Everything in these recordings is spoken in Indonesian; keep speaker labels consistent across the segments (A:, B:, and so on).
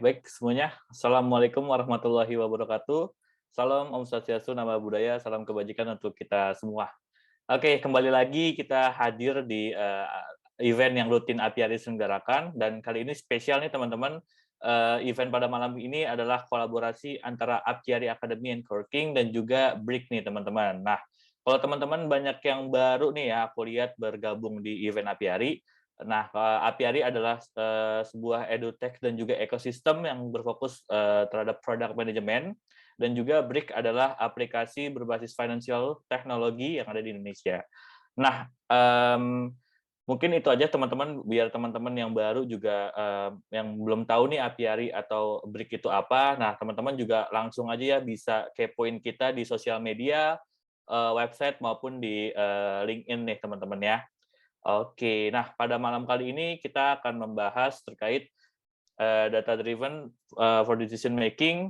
A: baik semuanya. Assalamualaikum warahmatullahi wabarakatuh. Salam Om Swastiastu, Namo Buddhaya, salam kebajikan untuk kita semua. Oke, kembali lagi kita hadir di event yang rutin Apiari selenggarakan, dan kali ini spesial nih teman-teman. Event pada malam ini adalah kolaborasi antara Apiari Academy and Coworking dan juga BRIC nih teman-teman. Nah, kalau teman-teman banyak yang baru nih ya, aku lihat bergabung di event Apiari. Nah, Apiari adalah sebuah edutech dan juga ekosistem yang berfokus terhadap product management, dan juga BRIC adalah aplikasi berbasis financial teknologi yang ada di Indonesia. Nah, mungkin itu aja teman-teman, biar teman-teman yang baru juga yang belum tahu nih Apiari atau BRIC itu apa. Nah, teman-teman juga langsung aja ya bisa kepoin kita di sosial media, website maupun di LinkedIn nih teman-teman ya. Oke, nah pada malam kali ini kita akan membahas terkait data driven for decision making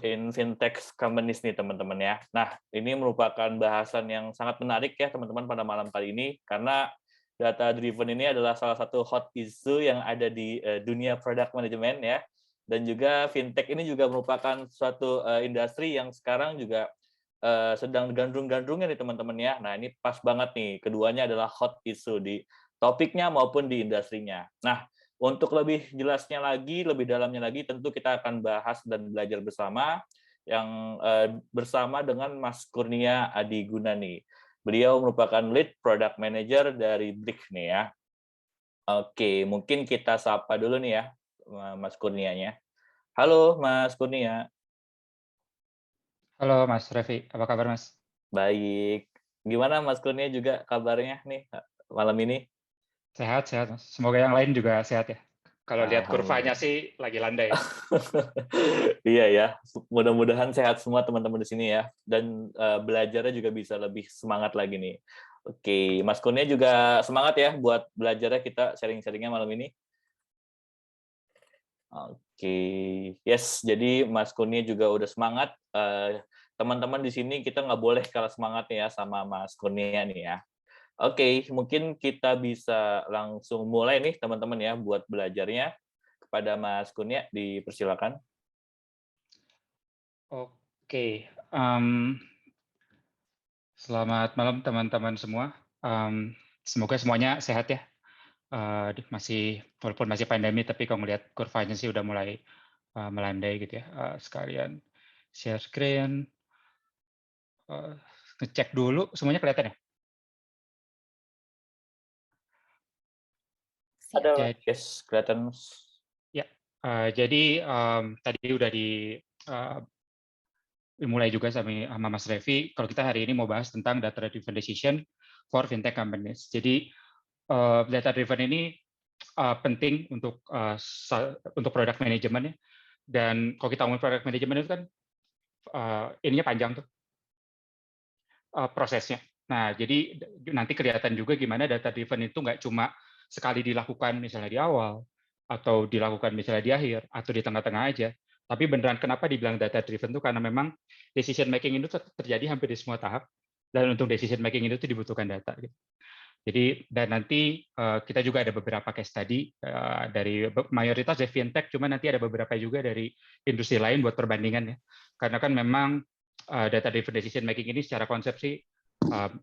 A: in fintech companies nih teman-teman ya. Nah, ini merupakan bahasan yang sangat menarik ya teman-teman pada malam kali ini, karena data driven ini adalah salah satu hot issue yang ada di dunia product management ya. Dan juga fintech ini juga merupakan suatu industri yang sekarang juga sedang gandrung-gandrungnya nih teman-teman ya. Nah, ini pas banget nih, keduanya adalah hot issue di topiknya maupun di industrinya. Nah, untuk lebih jelasnya lagi, lebih dalamnya lagi, tentu kita akan bahas dan belajar bersama yang bersama dengan Mas Kurnia Adi Gunani. Beliau merupakan lead product manager dari BRIC nih ya. Oke, mungkin kita sapa dulu nih ya Mas Kurnianya. Halo Mas Kurnia.
B: Halo Mas Revi, apa kabar Mas?
A: Baik. Gimana Mas Kurnia juga kabarnya nih malam ini?
B: Sehat, sehat Mas. Semoga yang lain juga sehat ya. Kalau lihat kurvanya
A: Alhamdulillah.
B: sih lagi landai.
A: Iya ya, mudah-mudahan sehat semua teman-teman di sini ya, dan belajarnya juga bisa lebih semangat lagi nih. Oke, Mas Kurnia juga semangat ya buat belajarnya, kita sharing-sharingnya malam ini. Oke, yes. Jadi Mas Kurnia juga udah semangat. Teman-teman di sini kita nggak boleh kalah semangat ya sama Mas Kurnia nih ya. Oke, mungkin kita bisa langsung mulai nih teman-teman ya buat belajarnya. Kepada Mas Kurnia, dipersilakan.
B: Oke, selamat malam teman-teman semua. Semoga semuanya sehat ya. Walaupun masih pandemi, tapi kalau ngelihat kurvanya sih udah mulai melandai gitu ya. Sekalian share screen, ngecek dulu semuanya kelihatan ya.
A: Ada,
B: Jadi,
A: yes, kelihatan.
B: ya, jadi tadi udah dimulai juga sama Mas Revi. Kalau kita hari ini mau bahas tentang data driven decision for fintech companies. Jadi data driven ini penting untuk product management ya. Dan kalau kita ngomong product management itu kan ininya panjang tuh prosesnya. Nah, jadi nanti kelihatan juga gimana data driven itu nggak cuma sekali dilakukan misalnya di awal, atau dilakukan misalnya di akhir, atau di tengah-tengah aja. Tapi beneran kenapa dibilang data driven itu karena memang decision making itu terjadi hampir di semua tahap, dan untuk decision making itu dibutuhkan data. Gitu. Jadi, dan nanti kita juga ada beberapa case study dari mayoritas dari fintech, cuma nanti ada beberapa juga dari industri lain buat perbandingan ya. Karena kan memang data driven decision making ini secara konsep sih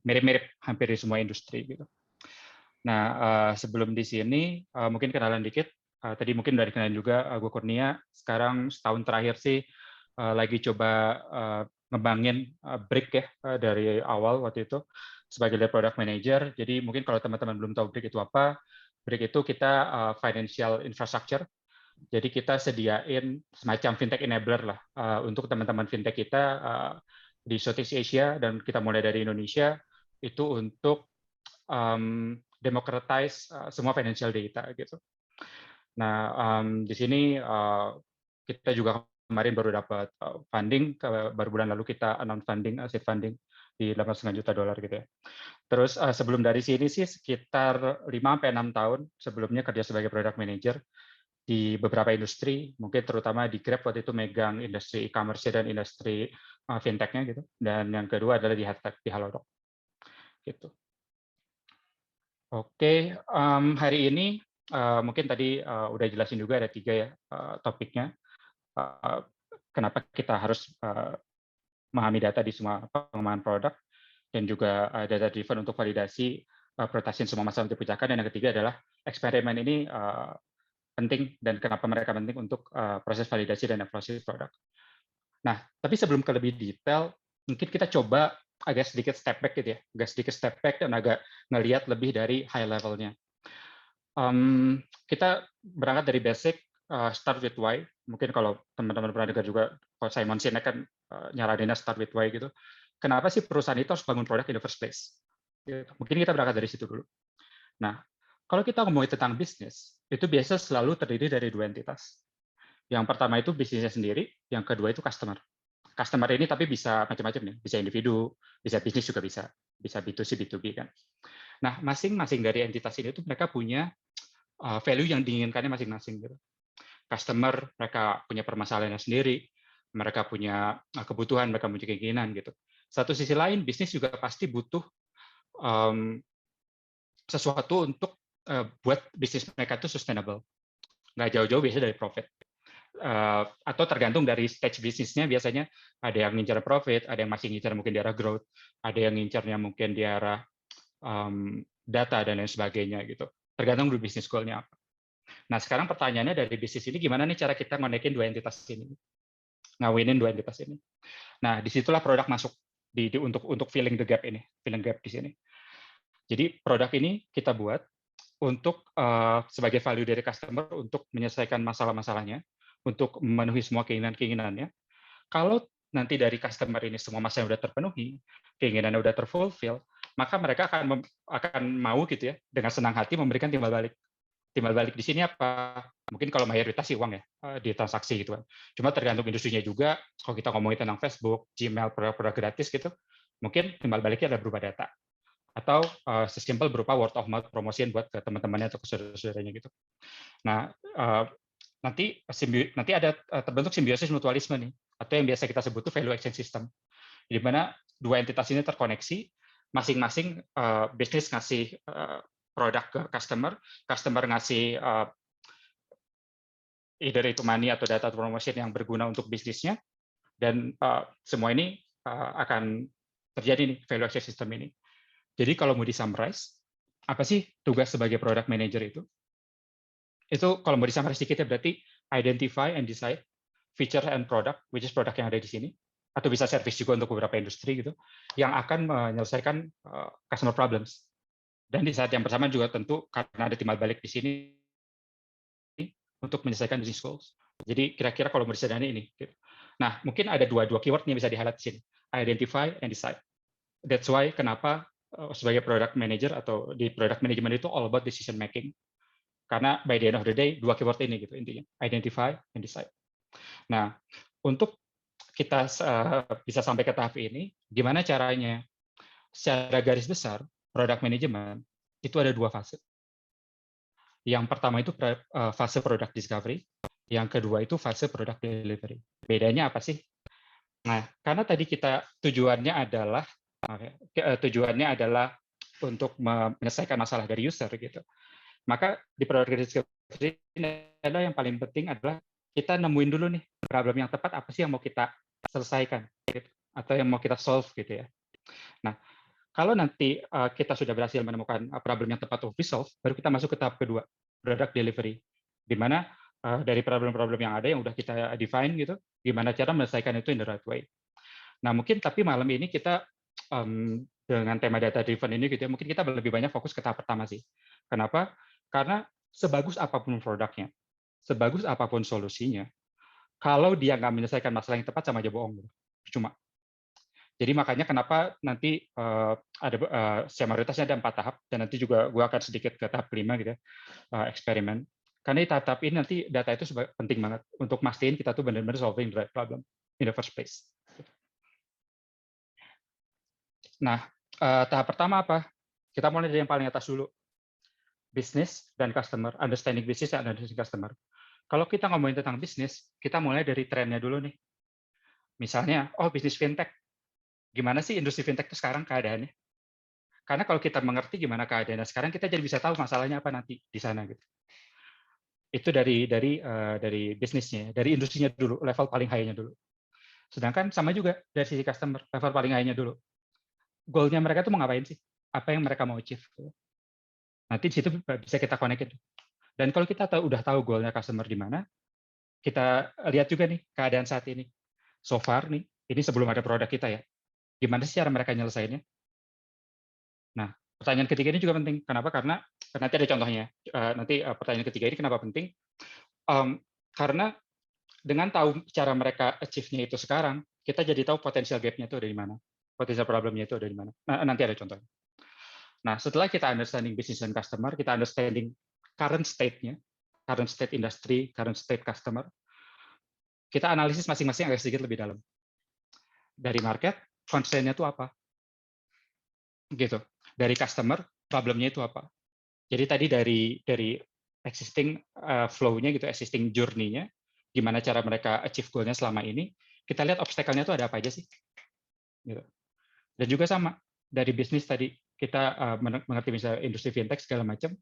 B: mirip-mirip hampir di semua industri gitu. Nah, sebelum di sini mungkin kenalan dikit. Tadi mungkin udah dikenalin juga, gue Kurnia. Sekarang setahun terakhir sih lagi coba ngembangin BRIC ya dari awal waktu itu sebagai lead product manager. Jadi mungkin kalau teman-teman belum tahu BRIC itu apa, BRIC itu kita financial infrastructure. Jadi kita sediain semacam fintech enabler lah untuk teman-teman fintech kita di Southeast Asia, dan kita mulai dari Indonesia itu untuk democratize semua financial data gitu. Nah, di sini kita juga kemarin baru dapat funding, baru bulan lalu kita announce funding, seed funding di $8,5 juta gitu ya. Terus sebelum dari sini sih sekitar 5-6 tahun sebelumnya kerja sebagai product manager di beberapa industri, mungkin terutama di Grab waktu itu megang industri e-commerce dan industri fintech-nya gitu. Dan yang kedua adalah di Health di Halodoc gitu. Oke, hari ini mungkin tadi udah jelasin juga ada 3 ya topiknya. Kenapa kita harus memahami data di semua pengembangan produk, dan juga data driven untuk validasi prioritasin semua masalah yang dipecahkan. Dan yang ketiga adalah eksperimen ini penting, dan kenapa mereka penting untuk proses validasi dan evaluasi produk. Nah, tapi sebelum ke lebih detail, mungkin kita coba agak sedikit step back gitu ya, agak sedikit step back dan agak ngelihat lebih dari high level-nya. Kita berangkat dari basic, start with why. Mungkin kalau teman-teman pernah dengar juga, kalau Simon Sinek kan nyaraninnya start with why gitu. Kenapa sih perusahaan itu harus bangun produk in the first place? Gitu. Mungkin kita berangkat dari situ dulu. Nah, kalau kita ngomongin tentang bisnis, itu biasa selalu terdiri dari 2 entitas. Yang pertama itu bisnisnya sendiri, yang kedua itu customer. Customer ini tapi bisa macam-macam nih, bisa individu, bisa bisnis juga bisa, bisa B2C, B2B kan. Nah, masing-masing dari entitas ini tuh mereka punya value yang diinginkannya masing-masing gitu. Customer mereka punya permasalahannya sendiri, mereka punya kebutuhan, mereka punya keinginan gitu. Satu sisi lain, bisnis juga pasti butuh sesuatu untuk buat bisnis mereka itu sustainable. Nggak jauh-jauh biasanya dari profit. Atau tergantung dari stage bisnisnya, biasanya ada yang ngincar profit, ada yang masih ngincar mungkin di arah growth, ada yang ngincarnya mungkin di arah data dan lain sebagainya gitu. Tergantung dari bisnis goal-nya apa. Nah, sekarang pertanyaannya dari bisnis ini gimana nih cara kita ngonekin 2 entitas ini, ngawinin 2 entitas ini. Nah, disitulah produk masuk untuk filling the gap ini, filling gap di sini. Jadi produk ini kita buat untuk sebagai value dari customer untuk menyelesaikan masalah-masalahnya, untuk memenuhi semua keinginan-keinginannya. Kalau nanti dari customer ini semua masalah sudah terpenuhi, keinginannya sudah terfulfill, maka mereka akan mau gitu ya, dengan senang hati memberikan timbal balik. Timbal balik di sini apa? Mungkin kalau mayoritas sih uang ya, di transaksi gitu kan. Cuma tergantung industrinya juga, kalau kita ngomongin tentang Facebook, Gmail, produk-produk gratis gitu, mungkin timbal baliknya ada berupa data. Atau sesimpel berupa word of mouth promotion buat ke teman-temannya atau ke saudara-saudaranya gitu. Nah, nanti ada terbentuk simbiosis mutualisme nih, atau yang biasa kita sebut tuh value exchange system, di mana 2 entitas ini terkoneksi, masing-masing bisnis ngasih produk ke customer, customer ngasih either itu money atau data promotion yang berguna untuk bisnisnya, dan semua ini akan terjadi nih value exchange system ini. Jadi kalau mau di-summarize, apa sih tugas sebagai product manager itu? Itu kalau mau di-summarize sedikit ya, berarti identify and decide feature and product, which is produk yang ada di sini, atau bisa service juga untuk beberapa industri gitu, yang akan menyelesaikan customer problems. Dan di saat yang bersamaan juga tentu karena ada timbal balik di sini untuk menyelesaikan business goals. Jadi kira-kira kalau mau disederhanain ini. Gitu. Nah, mungkin ada dua keyword yang bisa di-highlight di sini. Identify and decide. That's why kenapa sebagai product manager atau di product management itu all about decision making. Karena by the end of the day, 2 keyword ini gitu intinya. Identify and decide. Nah, untuk kita bisa sampai ke tahap ini, gimana caranya? Secara garis besar, product management itu ada 2 fase. Yang pertama itu fase product discovery, yang kedua itu fase product delivery. Bedanya apa sih? Nah, karena tadi kita tujuannya adalah untuk menyelesaikan masalah dari user gitu. Maka di product discovery adalah yang paling penting adalah kita nemuin dulu nih problem yang tepat apa sih yang mau kita selesaikan gitu, atau yang mau kita solve gitu ya. Nah, kalau nanti kita sudah berhasil menemukan problem yang tepat untuk resolve, baru kita masuk ke tahap kedua, product delivery, di mana dari problem-problem yang ada yang udah kita define gitu, gimana cara menyelesaikan itu in the right way. Nah, mungkin tapi malam ini kita dengan tema data driven ini gitu ya, mungkin kita lebih banyak fokus ke tahap pertama sih. Kenapa? Karena sebagus apapun produknya, sebagus apapun solusinya, kalau dia nggak menyelesaikan masalah yang tepat sama aja bohong. Cuma. Jadi makanya kenapa nanti ada mayoritasnya ada 4 tahap, dan nanti juga gue akan sedikit ke tahap kelima gitu ya, eksperimen. Karena di tahap ini nanti data itu penting banget untuk mastiin kita tuh benar-benar solving the right problem in the first place. Nah, tahap pertama apa? Kita mulai dari yang paling atas dulu. Bisnis dan customer, understanding business dan understanding customer. Kalau kita ngomongin tentang bisnis, kita mulai dari trennya dulu nih. Misalnya, bisnis fintech. Gimana sih industri fintech itu sekarang keadaannya? Karena kalau kita mengerti gimana keadaannya sekarang, kita jadi bisa tahu masalahnya apa nanti di sana gitu. Itu dari bisnisnya, dari industrinya dulu, level paling high-nya dulu. Sedangkan sama juga dari sisi customer, level paling high-nya dulu. Goal-nya mereka tuh mau ngapain sih? Apa yang mereka mau achieve? Nanti di situ bisa kita connect. Dan kalau kita udah tahu goal-nya customer di mana, kita lihat juga nih keadaan saat ini. So far nih, ini sebelum ada produk kita ya, gimana sih cara mereka nyelesainnya? Nah, pertanyaan ketiga ini juga penting. Kenapa? Karena nanti ada contohnya. Nanti pertanyaan ketiga ini kenapa penting? Karena dengan tahu cara mereka achieve-nya itu sekarang, kita jadi tahu potensial gap-nya itu ada di mana, potensial problem-nya itu ada di mana. Nah, nanti ada contohnya. Nah, setelah kita understanding business and customer, kita understanding current state-nya, current state industry, current state customer, kita analisis masing-masing agak sedikit lebih dalam. Dari market, constraint-nya itu apa? Gitu. Dari customer, problem-nya itu apa? Jadi tadi dari existing flow-nya gitu, existing journey-nya, gimana cara mereka achieve goal-nya selama ini, kita lihat obstacle-nya itu ada apa aja sih. Gitu. Dan juga sama, dari bisnis tadi, kita mengerti misalnya industri fintech segala macam,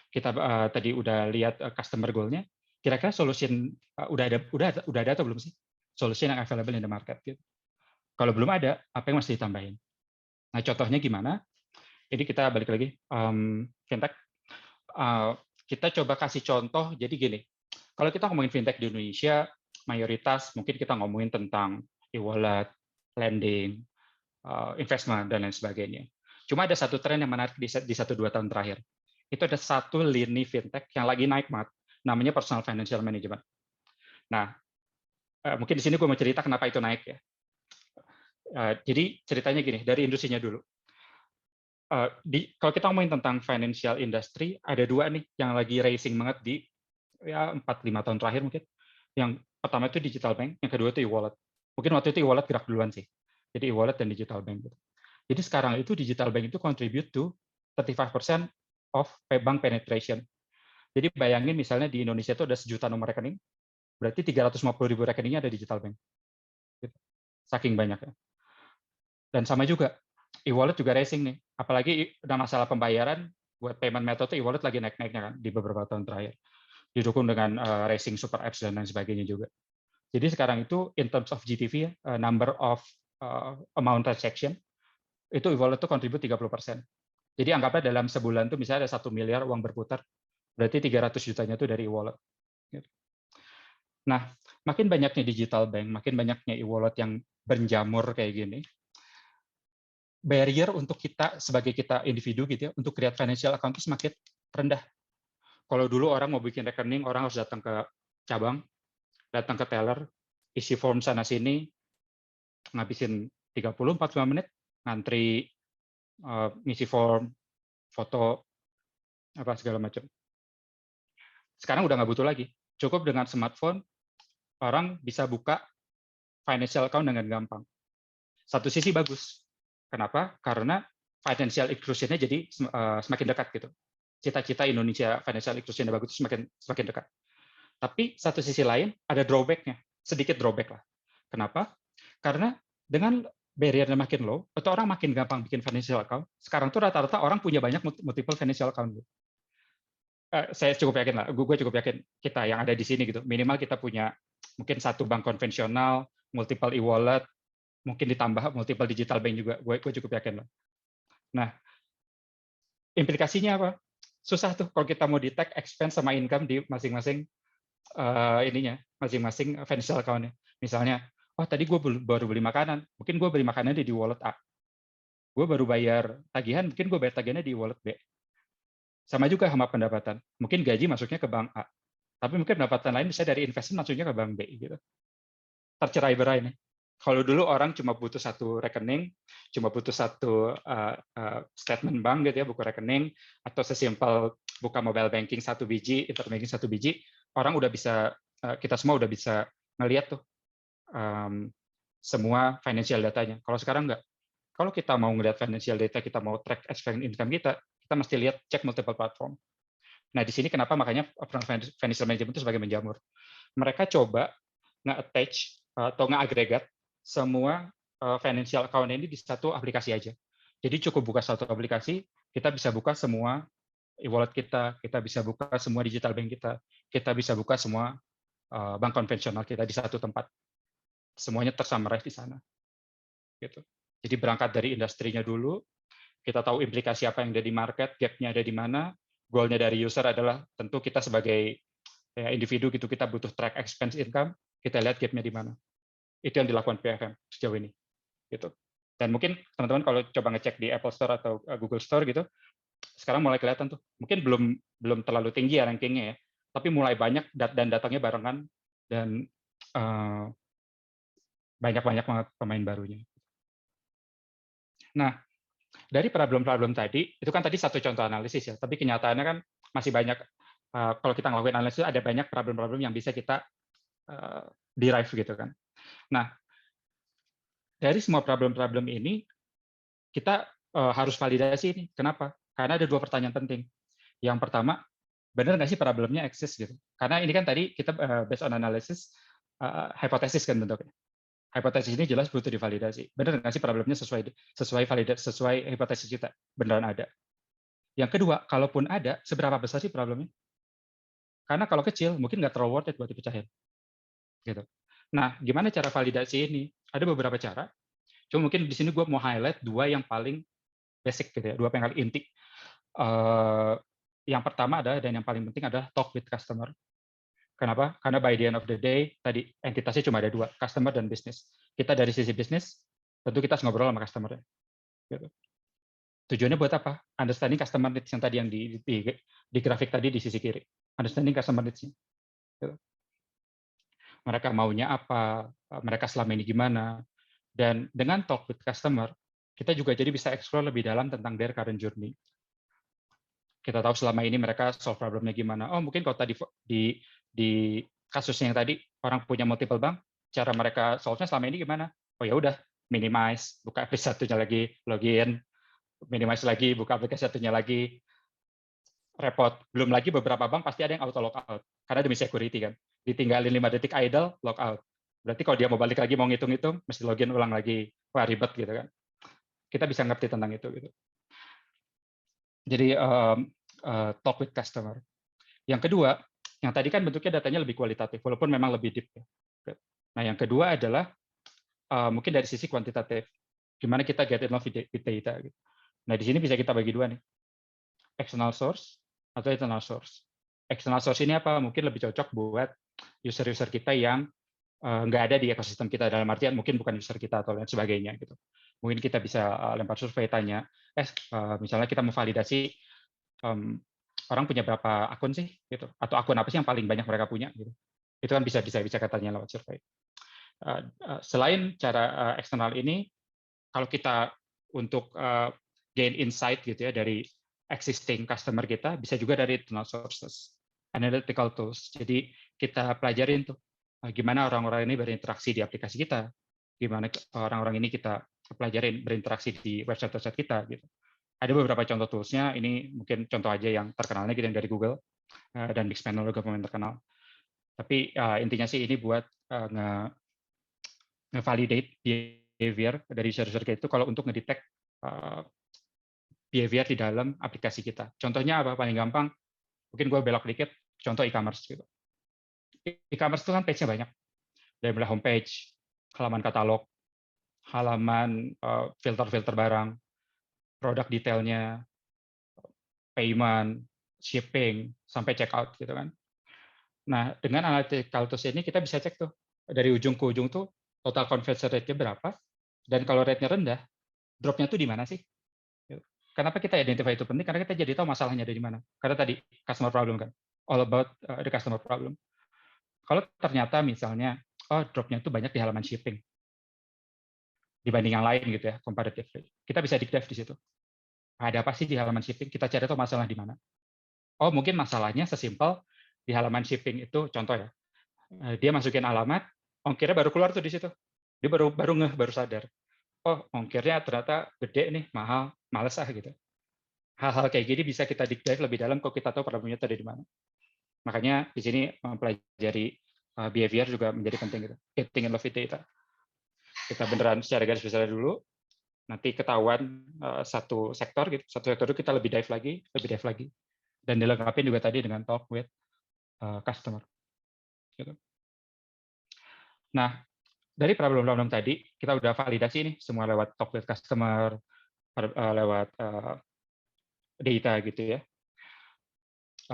B: kita tadi udah lihat customer goal-nya, kira-kira solution udah ada atau belum sih? Solution yang available in the market. Gitu. Kalau belum ada, apa yang mesti ditambahin? Nah, contohnya gimana? Ini kita balik lagi, fintech. Kita coba kasih contoh, jadi gini, kalau kita ngomongin fintech di Indonesia, mayoritas mungkin kita ngomongin tentang e-wallet, lending, investment, dan lain sebagainya. Cuma ada satu tren yang menarik di 1-2 tahun terakhir. Itu ada satu lini fintech yang lagi naik banget, namanya personal financial management. Nah, mungkin di sini gue mau cerita kenapa itu naik ya. Jadi ceritanya gini, dari industrinya dulu. Kalau kita ngomongin tentang financial industry, ada dua nih yang lagi racing banget di ya 4-5 tahun terakhir mungkin. Yang pertama itu digital bank, yang kedua itu e-wallet. Mungkin waktu itu e-wallet gerak duluan sih. Jadi e-wallet dan digital bank. Jadi sekarang itu digital bank itu contribute to 35% of bank penetration. Jadi bayangin misalnya di Indonesia itu ada 1 juta nomor rekening, berarti 350.000 rekeningnya ada digital bank. Saking banyaknya. Dan sama juga, e-wallet juga racing nih. Apalagi ada masalah pembayaran, buat payment method e-wallet lagi naik-naiknya kan di beberapa tahun terakhir. Didukung dengan racing super apps dan lain sebagainya juga. Jadi sekarang itu in terms of GTV, number of amount transaction, itu e-wallet itu contribute 30%. Jadi anggapnya dalam sebulan tuh misalnya ada 1 miliar uang berputar, berarti 300 jutanya itu dari e-wallet. Nah, makin banyaknya digital bank, makin banyaknya e-wallet yang berjamur kayak gini, barrier untuk kita sebagai kita individu gitu ya, untuk create financial account itu semakin rendah. Kalau dulu orang mau bikin rekening, orang harus datang ke cabang, datang ke teller, isi form sana sini, ngabisin 30-45 menit, ngantri, ngisi form, foto, apa segala macam. Sekarang udah nggak butuh lagi. Cukup dengan smartphone, orang bisa buka financial account dengan gampang. Satu sisi bagus. Kenapa? Karena financial inclusion-nya jadi semakin dekat gitu. Cita-cita Indonesia financial inclusion bagus itu semakin dekat. Tapi satu sisi lain ada drawback-nya, sedikit drawback lah. Kenapa? Karena dengan barrier-nya makin low, atau orang makin gampang bikin financial account, sekarang tuh rata-rata orang punya banyak multiple financial account. Saya cukup yakin lah, gue cukup yakin kita yang ada di sini gitu, minimal kita punya mungkin satu bank konvensional, multiple e-wallet, mungkin ditambah multiple digital bank juga, gue cukup yakin lah. Nah, implikasinya apa? Susah tuh kalau kita mau detect expense sama income di masing-masing masing-masing financial account-nya. Misalnya, oh tadi gue baru beli makanan, mungkin gue beli makanannya di wallet A. Gue baru bayar tagihan, mungkin gue bayar tagihannya di wallet B. Sama juga sama pendapatan. Mungkin gaji masuknya ke bank A. Tapi mungkin pendapatan lain bisa dari investment masuknya ke bank B. Gitu. Tercerai-berai nih. Kalau dulu orang cuma butuh satu rekening, cuma butuh satu statement bank gitu ya, buku rekening, atau sesimpel buka mobile banking 1 biji, internet banking 1 biji, orang udah bisa, kita semua udah bisa ngelihat tuh semua financial datanya. Kalau sekarang enggak. Kalau kita mau ngelihat financial data, kita mau track expense income kita mesti lihat cek multiple platform. Nah, di sini kenapa makanya financial management itu sebagai menjamur. Mereka coba nge-attach atau nge-agregat semua financial account ini di satu aplikasi aja. Jadi cukup buka satu aplikasi, kita bisa buka semua e-wallet kita bisa buka semua digital bank kita bisa buka semua bank konvensional kita di satu tempat. Semuanya tersummarize di sana. Gitu. Jadi berangkat dari industrinya dulu, kita tahu implikasi apa yang ada di market, gap-nya ada di mana, goal-nya dari user adalah tentu kita sebagai ya, individu gitu kita butuh track expense income, kita lihat gap-nya di mana. Itu yang dilakukan PFM sejauh ini. Gitu. Dan mungkin teman-teman kalau coba ngecek di Apple Store atau Google Store gitu, sekarang mulai kelihatan tuh. Mungkin belum terlalu tinggi ya rankingnya ya, tapi mulai banyak dan datangnya barengan dan banyak-banyak pemain barunya. Nah, dari problem-problem tadi, itu kan tadi satu contoh analisis ya, tapi kenyataannya kan masih banyak, kalau kita ngelakuin analisis, ada banyak problem-problem yang bisa kita derive gitu kan. Nah, dari semua problem-problem ini, kita harus validasi ini. Kenapa? Karena ada dua pertanyaan penting. Yang pertama, benar nggak sih problemnya eksis gitu? Karena ini kan tadi kita based on analysis, hipotesis kan bentuknya. Hipotesis ini jelas butuh divalidasi. Benar nggak sih problemnya sesuai hipotesis kita? Beneran ada. Yang kedua, kalaupun ada, seberapa besar sih problemnya? Karena kalau kecil, mungkin nggak terlalu worth it buat dipecahin. Gitu. Nah, gimana cara validasi ini? Ada beberapa cara. Cuma mungkin di sini gue mau highlight dua yang paling basic gitu ya, dua yang paling inti. Yang pertama adalah dan yang paling penting adalah talk with customer. Kenapa? Karena by the end of the day, tadi entitasnya cuma ada dua, customer dan bisnis. Kita dari sisi bisnis, tentu kita harus ngobrol sama customer. Gitu. Tujuannya buat apa? Understanding customer needs yang tadi yang di grafik tadi di sisi kiri. Understanding customer needs. Gitu. Mereka maunya apa, mereka selama ini gimana. Dan dengan talk with customer, kita juga jadi bisa explore lebih dalam tentang their current journey. Kita tahu selama ini mereka solve problemnya gimana. Oh, mungkin kalau tadi di kasusnya yang tadi orang punya multiple bank, cara mereka solve-nya selama ini gimana? Oh ya udah, minimize, buka aplikasi satunya lagi, login, minimize lagi, buka aplikasi satunya lagi, repot. Belum lagi beberapa bank pasti ada yang auto logout karena demi security kan. Ditinggalin 5 detik idle, logout. Berarti kalau dia mau balik lagi mau ngitung-ngitung, mesti login ulang lagi. Wah, ribet gitu kan. Kita bisa ngerti tentang itu gitu. Jadi talk with customer. Yang kedua, yang tadi kan bentuknya datanya lebih kualitatif, walaupun memang lebih deep. Nah, yang kedua adalah mungkin dari sisi kuantitatif. Gimana kita get enough with data. Gitu. Nah, di sini bisa kita bagi dua nih. External source atau internal source. External source ini apa? Mungkin lebih cocok buat user-user kita yang nggak ada di ekosistem kita, dalam artian mungkin bukan user kita atau lain sebagainya. Gitu. Mungkin kita bisa lempar survei, tanya, misalnya kita memvalidasi orang punya berapa akun sih, gitu, atau akun apa sih yang paling banyak mereka punya, gitu. Itu kan bisa katanya lewat survei. Selain cara eksternal ini, kalau kita untuk gain insight gitu ya dari existing customer kita, bisa juga dari internal sources, analytical tools. Jadi kita pelajarin tuh gimana orang-orang ini berinteraksi di aplikasi kita, gimana orang-orang ini kita pelajarin berinteraksi di website-website kita, gitu. Ada beberapa contoh tools-nya, ini mungkin contoh aja yang terkenalnya gitu, yang dari Google, dan Mixpanel juga pemain terkenal. Tapi intinya sih ini buat nge-validate behavior dari user-user kita itu kalau untuk ngedetect behavior di dalam aplikasi kita. Contohnya apa? Paling gampang, mungkin gue belok dikit, contoh e-commerce. Gitu. E-commerce itu kan page-nya banyak. Dari mulai homepage, halaman katalog, halaman filter-filter barang, produk detailnya, payment, shipping, sampai checkout gitu kan. Nah, dengan analytical tools ini kita bisa cek tuh dari ujung ke ujung tuh total conversion rate-nya berapa, dan kalau rate-nya rendah, drop-nya tuh di mana sih? Kenapa kita identify itu penting? Karena kita jadi tahu masalahnya ada di mana. Karena tadi customer problem kan, all about the customer problem. Kalau ternyata misalnya, oh drop-nya tuh banyak di halaman shipping dibanding yang lain gitu ya, comparatively. Kita bisa deep dive di situ. Ada apa sih di halaman shipping? Kita cari tahu masalah di mana. Oh, mungkin masalahnya sesimpel di halaman shipping itu, contoh ya, dia masukin alamat, ongkirnya baru keluar tuh di situ. Dia baru sadar. Oh, ongkirnya ternyata gede nih, mahal, males gitu. Hal-hal kayak gini bisa kita deep dive lebih dalam kalau kita tahu problemnya tadi di mana. Makanya di sini mempelajari behavior juga menjadi penting gitu. Getting in love with data. Kita beneran secara garis besar dulu. nanti ketahuan satu sektor gitu, satu sektor itu kita lebih dive lagi, dan dilengkapi juga tadi dengan talk with customer. Gitu. Nah, dari problem-problem tadi kita udah validasi nih semua lewat talk with customer, lewat data gitu ya,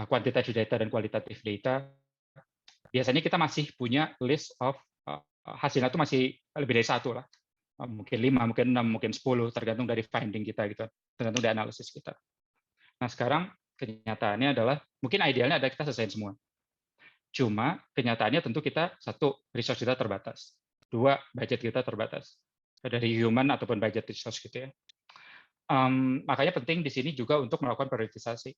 B: quantitative data dan qualitative data. Biasanya kita masih punya list of hasilnya itu masih lebih dari satu lah, mungkin 5, mungkin 6, mungkin 10, tergantung dari finding kita gitu, tergantung dari analisis kita. Nah sekarang kenyataannya adalah mungkin idealnya ada kita selesaiin semua. Cuma kenyataannya tentu kita satu resource kita terbatas, dua budget kita terbatas dari human ataupun budget resource gitu ya. Makanya penting di sini juga untuk melakukan prioritisasi.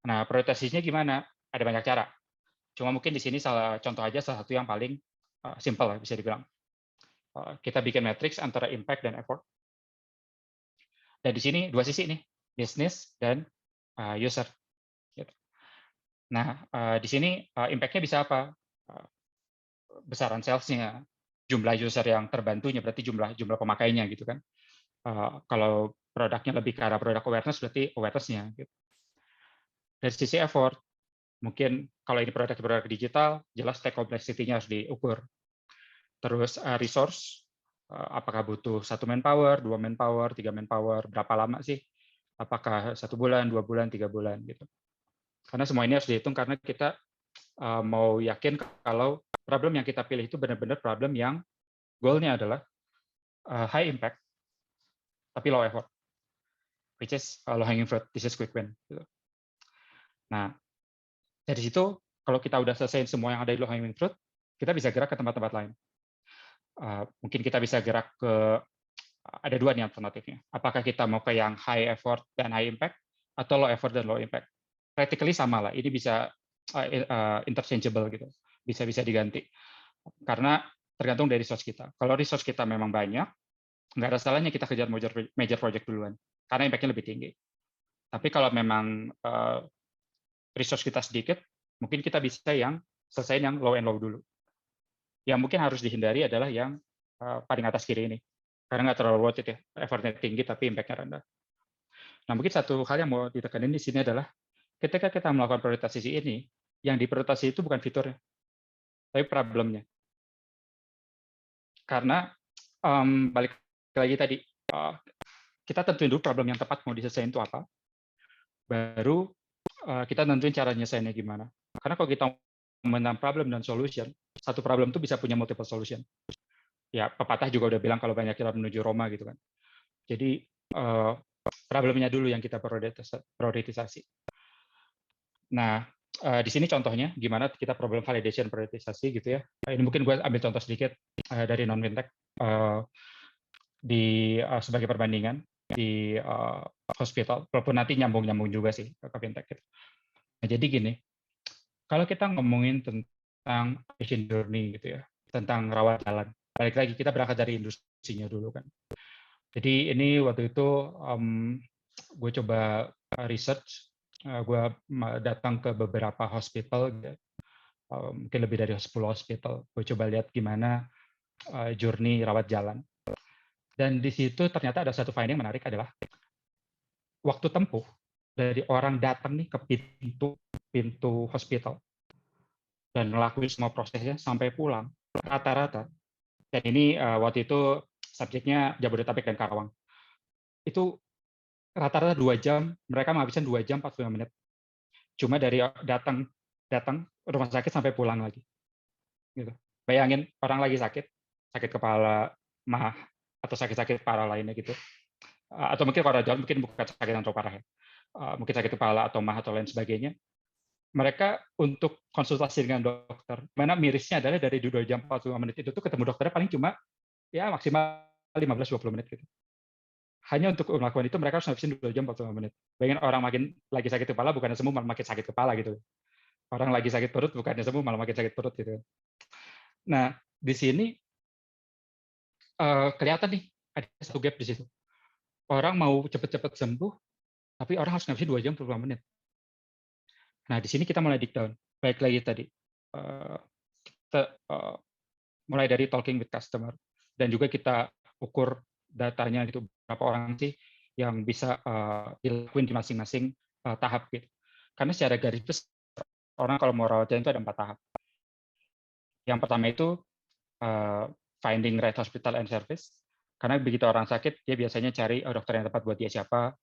B: Nah prioritisasinya gimana? Ada banyak cara. Cuma mungkin di sini contoh aja salah satu yang paling simple lah bisa dibilang. Kita bikin matrix antara impact dan effort. Dan di sini dua sisi nih, bisnis dan user. Gitu. Nah, di sini impact-nya bisa apa? Besaran sales-nya, jumlah user yang terbantunya, berarti jumlah pemakainya gitu kan. Kalau produknya lebih ke arah produk awareness, berarti awareness-nya. Gitu. Dari sisi effort, mungkin kalau ini produk digital, jelas tech complexity-nya harus diukur. Terus resource, apakah butuh 1 manpower, 2 manpower, 3 manpower, berapa lama sih? Apakah 1 bulan, 2 bulan, 3 bulan gitu. Karena semua ini harus dihitung karena kita mau yakin kalau problem yang kita pilih itu benar-benar problem yang goal-nya adalah high impact tapi low effort, which is low hanging fruit, this is quick win. Gitu. Nah, dari situ kalau kita udah selesai semua yang ada di low hanging fruit, kita bisa gerak ke tempat-tempat lain. Mungkin kita bisa gerak ke, ada dua nih alternatifnya. Apakah kita mau ke yang high effort dan high impact, atau low effort dan low impact. Practically sama lah, ini bisa interchangeable gitu, bisa diganti. Karena tergantung dari resource kita. Kalau resource kita memang banyak, nggak ada salahnya kita kejar major project duluan, karena impact-nya lebih tinggi. Tapi kalau memang resource kita sedikit, mungkin kita bisa yang selesaiin yang low and low dulu. Yang mungkin harus dihindari adalah yang paling atas kiri ini, karena nggak terlalu worth it ya, effort-nya tinggi tapi impact-nya rendah. Nah mungkin satu hal yang mau ditekanin di sini adalah ketika kita melakukan prioritasasi ini, yang diprioritasi itu bukan fiturnya, tapi problemnya. Karena balik lagi tadi, kita tentuin dulu problem yang tepat mau diselesaikan itu apa, baru kita tentuin cara nyelesainnya gimana. Karena kalau kita menang problem dan solution, satu problem itu bisa punya multiple solution. Ya, pepatah juga udah bilang kalau banyak jalan menuju Roma gitu kan. Jadi problemnya dulu yang kita prioritisasi. Nah, di sini contohnya gimana kita problem validation prioritisasi gitu ya. Ini mungkin gue ambil contoh sedikit dari non-fintech sebagai perbandingan di hospital, walaupun nanti nyambung juga sih ke fintech. Gitu. Nah, jadi gini, kalau kita ngomongin tentang patient journey gitu ya, tentang rawat jalan, balik lagi kita berangkat dari industrinya dulu kan. Jadi ini waktu itu gue coba research, gue datang ke beberapa hospital, mungkin lebih dari 10 hospital. Gue coba lihat gimana journey rawat jalan. Dan di situ ternyata ada satu finding menarik adalah waktu tempuh dari orang datang nih ke pintu hospital dan ngelakuin semua prosesnya sampai pulang rata-rata. Dan ini waktu itu subjeknya Jabodetabek dan Karawang. Itu rata-rata 2 jam, mereka menghabiskan 2 jam 45 menit. Cuma dari datang rumah sakit sampai pulang lagi. Gitu. Bayangin orang lagi sakit kepala, mah, atau sakit-sakit parah lainnya gitu. Atau mungkin kalau jalan mungkin bukan sakit yang terlalu parah ya. Mungkin sakit kepala atau mah atau lain sebagainya. Mereka untuk konsultasi dengan dokter, mana mirisnya adalah dari 2 jam 45 menit itu tuh ketemu dokternya paling cuma ya maksimal 15-20 menit gitu. Hanya untuk melakukan itu mereka harus ngabisin 2 jam 45 menit. Bayangin orang makin lagi sakit kepala bukannya sembuh malah makin sakit kepala gitu. Orang lagi sakit perut bukannya sembuh malah makin sakit perut gitu. Nah, di sini kelihatan nih ada satu gap di situ. Orang mau cepat-cepat sembuh, tapi orang harus ngabisin 2 jam 45 menit. Nah, di sini kita mulai dig down. Baik lagi tadi, kita mulai dari talking with customer, dan juga kita ukur datanya gitu, berapa orang sih yang bisa dilakuin di masing-masing tahap gitu. Karena secara garis besar orang kalau mau rawat jalan itu ada 4 tahap. Yang pertama itu finding right hospital and service. Karena begitu orang sakit, dia biasanya cari dokter yang tepat buat dia siapa,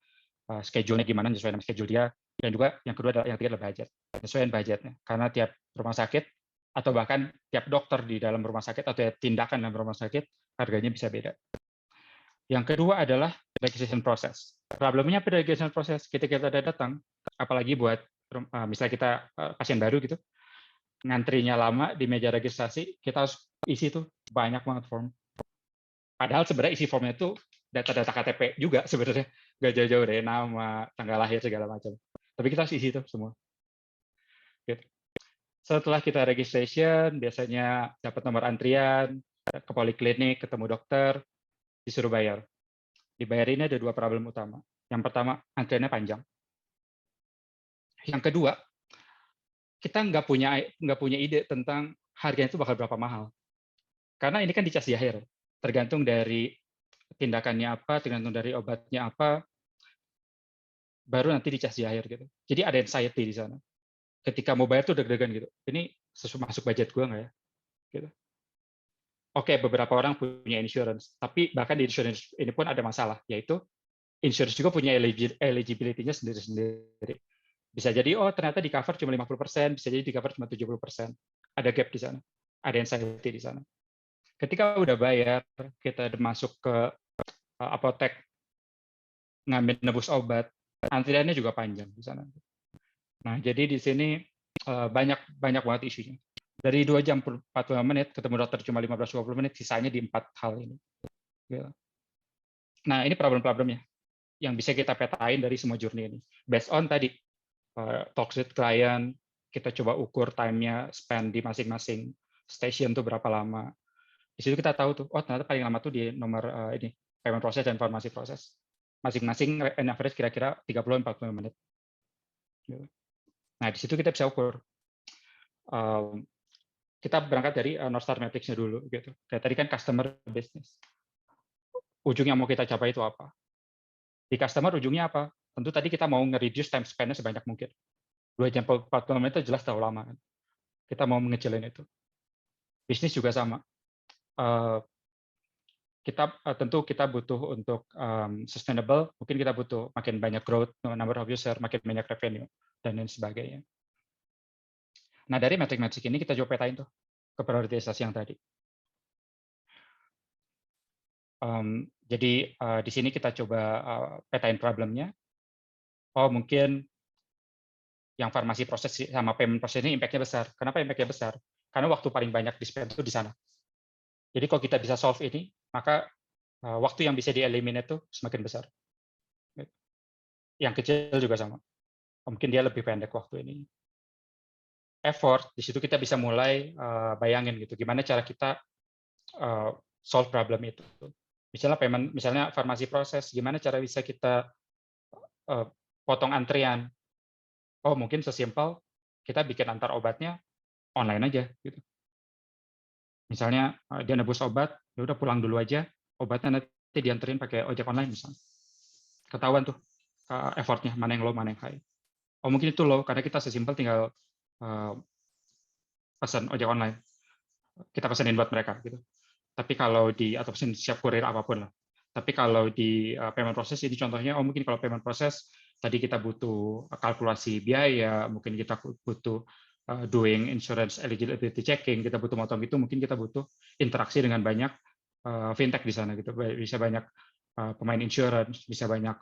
B: schedule-nya gimana sesuai dengan schedule dia, dan juga yang kedua adalah yang ketiga adalah budget, sesuai dengan budgetnya. Karena tiap rumah sakit atau bahkan tiap dokter di dalam rumah sakit atau tindakan dalam rumah sakit harganya bisa beda. Yang kedua adalah registration process. Problemnya pada registration process ketika kita datang, apalagi buat misalnya kita pasien baru gitu, ngantrinya lama di meja registrasi, kita harus isi tuh banyak banget form. Padahal sebenarnya isi formnya itu data-data KTP juga sebenarnya, nggak jauh-jauh dari nama, tanggal lahir segala macam. Tapi kita harus isi tuh semua. Gitu. Setelah kita registration, biasanya dapat nomor antrian, ke poliklinik, ketemu dokter, disuruh bayar. Dibayar ini ada 2 problem utama. Yang pertama, antriannya panjang. Yang kedua, kita nggak punya ide tentang harganya itu bakal berapa mahal. Karena ini kan dicas di akhir, tergantung dari tindakannya apa, tergantung dari obatnya apa, baru nanti dicas di akhir gitu. Jadi ada anxiety di sana. Ketika mau bayar tuh deg-degan gitu. Ini masuk budget gue nggak ya? Gitu. Oke, beberapa orang punya insurance, tapi bahkan di insurance ini pun ada masalah, yaitu insurance juga punya eligibility-nya sendiri-sendiri. Bisa jadi, oh ternyata di cover cuma 50%, bisa jadi di cover cuma 70%. Ada gap di sana. Ada anxiety di sana. Ketika udah bayar, kita masuk ke apotek, ngambil nebus obat, antriannya juga panjang di sana. Nah, jadi di sini banyak banget isunya. Dari 2 jam 45 menit, ketemu dokter cuma 15-20 menit, sisanya di 4 hal ini. Nah, ini problem-problemnya yang bisa kita petain dari semua journey ini. Based on tadi, talks with client, kita coba ukur time-nya, spend di masing-masing station tuh berapa lama. Di situ kita tahu tuh, oh ternyata paling lama tuh di nomor ini, payment process dan farmasi proses. Masing-masing average kira-kira 30-40 menit. Nah, di situ kita bisa ukur. Kita berangkat dari North Star Matrix-nya dulu. Gitu. Kayak tadi kan customer business. Ujungnya mau kita capai itu apa? Di customer ujungnya apa? Tentu tadi kita mau nge-reduce time spend-nya sebanyak mungkin. 2 jam 40 menit itu jelas terlalu lama. Kan? Kita mau mengecilin itu. Bisnis juga sama. Tentu kita butuh untuk sustainable, mungkin kita butuh makin banyak growth, number of user, makin banyak revenue, dan lain sebagainya. Nah, dari metrik-metrik ini kita coba petain tuh ke prioritasasi yang tadi. Jadi di sini kita coba petain problemnya. Oh, mungkin yang farmasi proses sama payment proses ini impact-nya besar. Kenapa impact-nya besar? Karena waktu paling banyak di-spend itu di sana. Jadi kalau kita bisa solve ini, maka waktu yang bisa di-eliminate itu semakin besar. Yang kecil juga sama. Mungkin dia lebih pendek waktu ini. Effort, di situ kita bisa mulai bayangin gitu, gimana cara kita solve problem itu. Misalnya farmasi proses, gimana cara bisa kita potong antrian. Oh, mungkin sesimpel kita bikin antar obatnya online aja gitu. Misalnya dia nebus obat, ya udah pulang dulu aja, obatnya nanti dianterin pakai ojek online misalnya. Ketahuan tuh effortnya, mana yang low, mana yang high. Oh, mungkin itu low, karena kita sesimpel tinggal pesan ojek online. Kita pesanin buat mereka gitu. Tapi kalau atau pesan siap kurir apapun lah. Tapi kalau di payment process ini contohnya, oh mungkin kalau payment process tadi kita butuh kalkulasi biaya, mungkin kita butuh doing insurance eligibility checking, kita butuh motong itu, mungkin kita butuh interaksi dengan banyak fintech di sana gitu. Bisa banyak pemain insurance, bisa banyak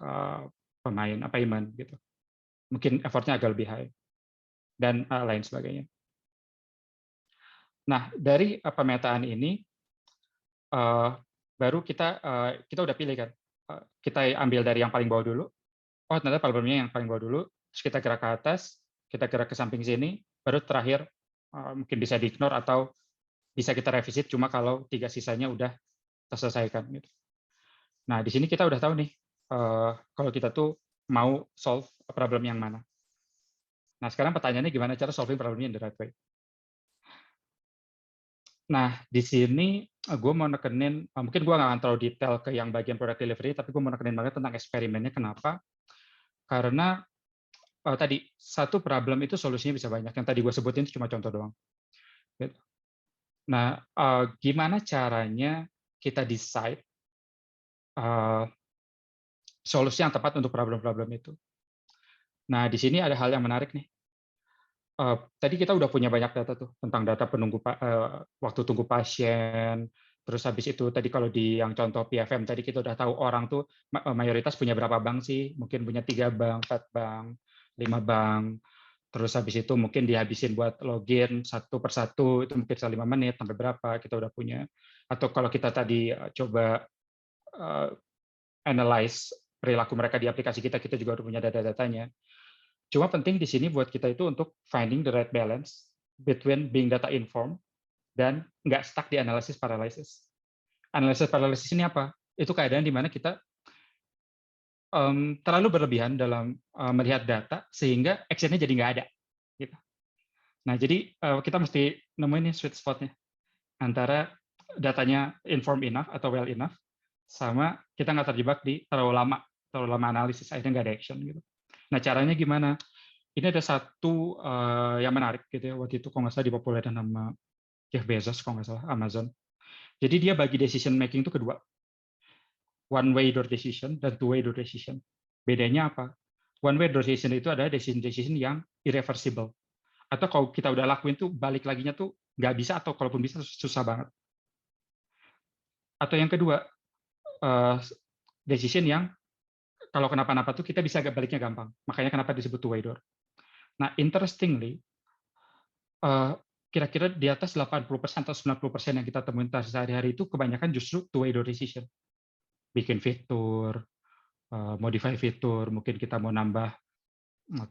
B: pemain payment gitu. Mungkin effortnya agak lebih high dan lain sebagainya. Nah, dari pemetaan ini baru kita udah pilih kan. Kita ambil dari yang paling bawah dulu. Oh, ternyata problemnya yang paling bawah dulu. Terus kita gerak ke atas, kita gerak ke samping sini, baru terakhir mungkin bisa di-ignore atau bisa kita revisit cuma kalau 3 sisanya udah terselesaikan gitu. Nah, di sini kita udah tahu nih kalau kita tuh mau solve problem yang mana. Nah, sekarang pertanyaannya gimana cara solving problemnya in the right way. Nah, di sini gue mau nekenin, mungkin gue nggak akan terlalu detail ke yang bagian product delivery, tapi gue mau nekenin banget tentang eksperimennya. Kenapa? Karena tadi satu problem itu solusinya bisa banyak. Yang tadi gue sebutin itu cuma contoh doang. Gitu. Nah, gimana caranya kita decide solusi yang tepat untuk problem-problem itu? Nah, di sini ada hal yang menarik nih. Tadi kita udah punya banyak data tuh tentang data penunggu waktu tunggu pasien. Terus habis itu tadi kalau di yang contoh PFM tadi kita udah tahu orang tuh mayoritas punya berapa bank sih? Mungkin punya 3 bank, 4 bank, 5 bank. Terus habis itu mungkin dihabisin buat login satu per satu itu mungkin 5 menit sampai berapa kita udah punya. Atau kalau kita tadi coba analyze perilaku mereka di aplikasi kita, kita juga udah punya data-datanya. Cuma penting di sini buat kita itu untuk finding the right balance between being data informed dan nggak stuck di analysis paralysis. Analysis paralysis ini apa? Itu keadaan di mana kita terlalu berlebihan dalam melihat data sehingga action-nya jadi nggak ada. Gitu. Nah, jadi kita mesti nemuin nih sweet spot-nya antara datanya informed enough atau well enough sama kita nggak terjebak di terlalu lama analisis akhirnya nggak ada action gitu. Nah, caranya gimana? Ini ada satu yang menarik gitu ya, waktu itu kalau nggak salah dipopulerkan sama Jeff Bezos kalau nggak salah, Amazon. Jadi dia bagi decision making itu kedua, one way door decision dan two way door decision. Bedanya apa? One way door decision itu adalah decision yang irreversible. Atau kalau kita udah lakuin tuh balik laginya tuh nggak bisa atau kalaupun bisa susah banget. Atau yang kedua, decision yang kalau kenapa-napa tuh kita bisa baliknya gampang. Makanya kenapa disebut two way door. Nah, interestingly, kira-kira di atas 80% atau 90% yang kita temuin sehari-hari itu kebanyakan justru two way door decision. Bikin fitur, modify fitur, mungkin kita mau nambah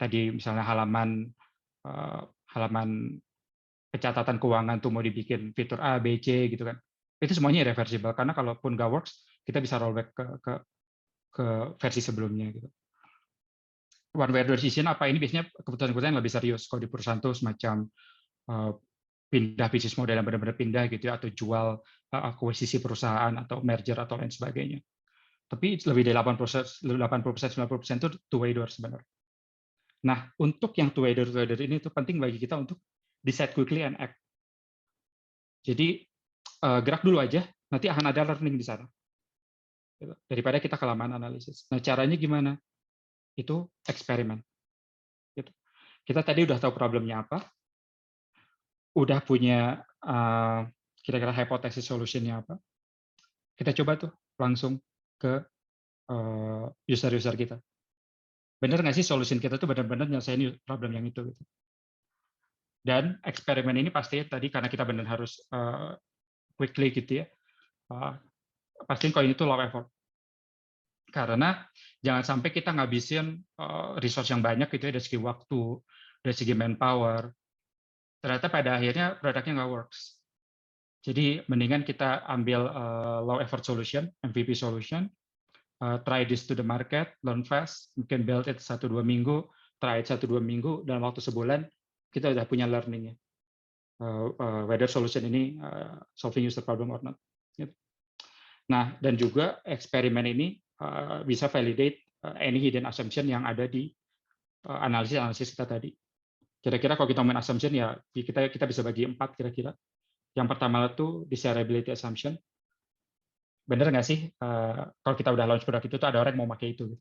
B: tadi misalnya halaman pencatatan keuangan tuh mau dibikin fitur A, B, C gitu kan. Itu semuanya irreversible karena kalaupun nggak works, kita bisa rollback ke versi sebelumnya gitu. One way door decision apa ini biasanya keputusan-keputusan yang lebih serius. Kalau di perusahaan tuh semacam pindah bisnis model yang benar-benar pindah gitu ya, atau jual akuisisi perusahaan atau merger atau lain sebagainya. Tapi lebih dari 80%, 90% itu two way door sebenarnya. Nah, untuk yang two way door ini itu penting bagi kita untuk decide quickly and act. Jadi gerak dulu aja, nanti akan ada learning di sana. Daripada kita kelamaan analisis. Nah, caranya gimana? Itu eksperimen. Gitu. Kita tadi udah tahu problemnya apa, udah punya kira-kira hipotesis solutionnya apa. Kita coba tuh langsung ke user-user kita. Benar nggak sih solution kita tuh benar-benar nyelesain problem yang itu? Gitu. Dan eksperimen ini pasti tadi karena kita benar harus quickly gitu ya, pastiin kalau ini tuh low effort. Karena jangan sampai kita ngabisin resource yang banyak gitu ya dari segi waktu, dari segi manpower. Ternyata pada akhirnya produknya nggak works. Jadi mendingan kita ambil low effort solution, MVP solution, try this to the market, learn fast, mungkin build it 1-2 minggu, try it 1-2 minggu, dalam waktu sebulan kita udah punya learning-nya. Whether solution ini solving user problem or not. Nah, dan juga eksperimen ini bisa validate any hidden assumption yang ada di analisis kita tadi. Kira-kira kalau kita main assumption ya kita bisa bagi 4 kira-kira. Yang pertama itu desirability assumption. Bener nggak sih kalau kita udah launch produk itu tuh ada orang yang mau pakai itu?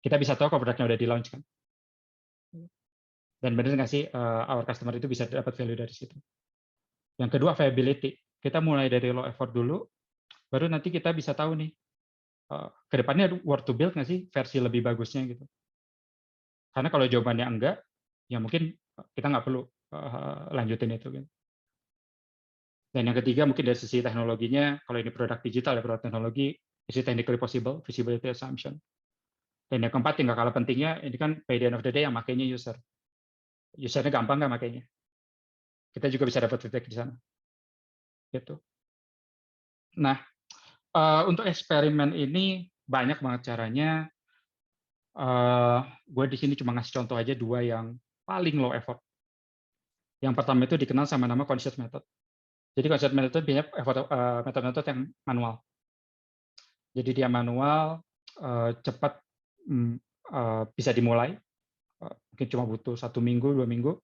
B: Kita bisa tahu kalau produknya udah di launch kan. Dan bener nggak sih our customer itu bisa dapat value dari situ. Yang kedua viability. Kita mulai dari low effort dulu, baru nanti kita bisa tahu nih ke depannya worth to build nggak sih versi lebih bagusnya gitu. Karena kalau jawabannya enggak, ya mungkin kita nggak perlu lanjutin itu. Gitu. Dan yang ketiga mungkin dari sisi teknologinya, kalau ini produk digital ya produk teknologi, is it technically possible, feasibility assumption. Dan yang keempat yang nggak kalah pentingnya, ini kan by the end of the day yang makainya user. Usernya gampang nggak makainya? Kita juga bisa dapat feedback di sana. Gitu. Nah, untuk eksperimen ini banyak banget caranya. Gue di sini cuma ngasih contoh aja 2 yang paling low effort. Yang pertama itu dikenal sama nama conscious method. Jadi konsep metode biasanya metode-metode yang manual. Jadi dia manual, cepat, bisa dimulai, mungkin cuma butuh 1 minggu, 2 minggu,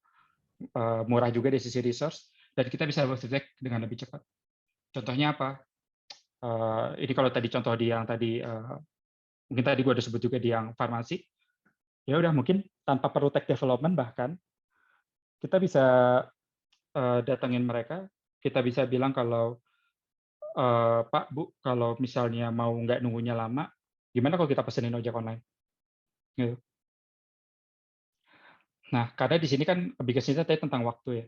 B: murah juga dari sisi resource, dan kita bisa feedback dengan lebih cepat. Contohnya apa? Ini kalau tadi contoh di yang tadi, mungkin tadi gue udah sebut juga di yang farmasi, ya udah mungkin tanpa perlu tech development bahkan, kita bisa datengin mereka, kita bisa bilang kalau, "Pak, Bu, kalau misalnya mau nggak nunggunya lama, gimana kalau kita pesenin ojek online?" Gitu. Nah, karena di sini kan biggest-nya tadi tentang waktu ya.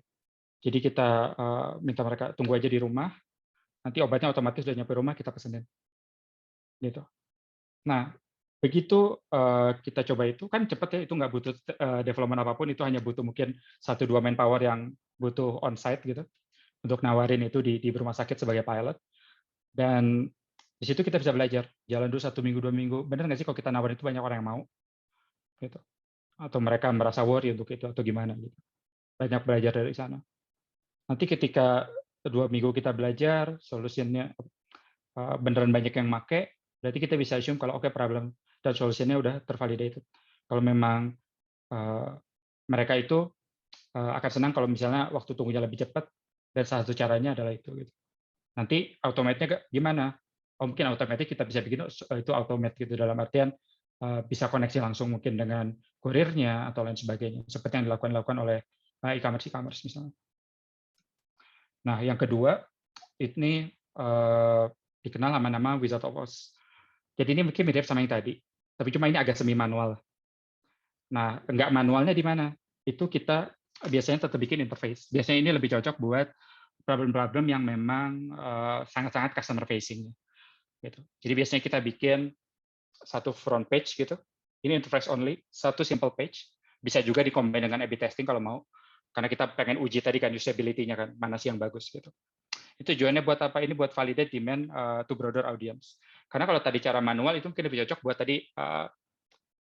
B: Jadi kita, minta mereka tunggu aja di rumah, nanti obatnya otomatis udah nyampe rumah, kita pesenin, gitu. Nah, begitu, kita coba itu, kan cepet ya, itu nggak butuh, development apapun, itu hanya butuh mungkin 1, 2 manpower yang butuh on-site gitu, untuk nawarin itu di rumah sakit sebagai pilot. Dan di situ kita bisa belajar, jalan dulu 1 minggu, 2 minggu, bener nggak sih kalau kita nawarin itu banyak orang yang mau, gitu. Atau mereka merasa worry untuk itu, atau gimana gitu. Banyak belajar dari sana. Nanti ketika 2 minggu kita belajar, solusinya beneran banyak yang make, berarti kita bisa assume kalau oke, problem dan solusinya udah tervalidated. Kalau memang eh, mereka itu akan senang kalau misalnya waktu tunggunya lebih cepat, dan salah satu caranya adalah itu. Gitu. Nanti automate-nya gimana? Oh, mungkin automatic kita bisa bikin itu automate gitu, dalam artian bisa koneksi langsung mungkin dengan kurirnya atau lain sebagainya, seperti yang dilakukan oleh e-commerce misalnya. Nah, yang kedua, ini dikenal nama-nama Wizard of Oz. Jadi ini mungkin mirip sama yang tadi, tapi cuma ini agak semi manual. Nah, nggak manualnya di mana? Itu kita biasanya tetap bikin interface. Biasanya ini lebih cocok buat problem-problem yang memang sangat-sangat customer facing. Gitu. Jadi biasanya kita bikin satu front page gitu. Ini interface only, satu simple page. Bisa juga dikombin dengan A/B testing kalau mau. Karena kita pengen uji tadi kan usability-nya kan, mana sih yang bagus gitu. Itu tujuannya buat apa? Ini buat validate demand to broader audience. Karena kalau tadi cara manual itu mungkin lebih cocok buat tadi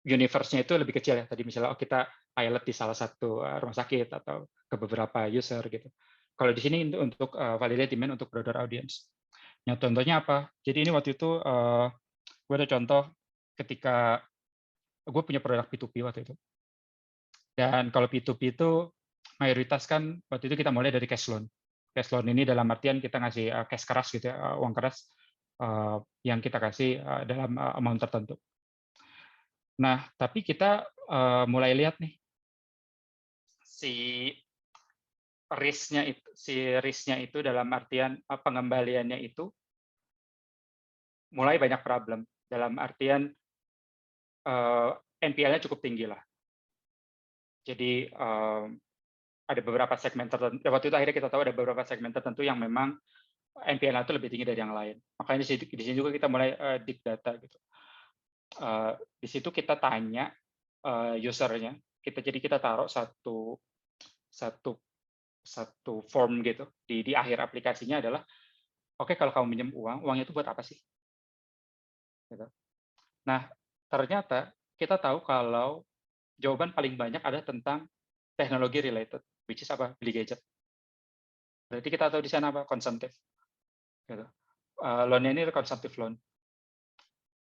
B: universe-nya itu lebih kecil ya. Tadi misalnya kita pilot di salah satu rumah sakit atau ke beberapa user gitu. Kalau di sini untuk validate demand untuk broader audience. Nah, contohnya apa? Jadi ini waktu itu gue ada contoh ketika gue punya produk P2P waktu itu. Dan kalau P2P itu mayoritas kan waktu itu kita mulai dari cash loan. Cash loan ini dalam artian kita ngasih cash keras gitu ya, uang keras yang kita kasih dalam amount tertentu. Nah, tapi kita mulai lihat nih si risk-nya itu dalam artian pengembaliannya itu mulai banyak problem. Dalam artian NPL-nya cukup tinggi lah. Jadi ada beberapa segmen tertentu. Waktu itu akhirnya kita tahu ada beberapa segmen tertentu yang memang NPL itu lebih tinggi dari yang lain. Makanya di sini juga kita mulai deep data gitu. Di situ kita tanya usernya. Jadi kita taruh satu form gitu di akhir aplikasinya adalah, oke, kalau kamu minjem uang, uangnya itu buat apa sih? Gitu. Nah, ternyata kita tahu kalau jawaban paling banyak ada tentang teknologi related, which is apa? Beli gadget. Berarti kita tahu di sana apa? Konsumtif. Gitu. Loan-nya ini konsumtif loan.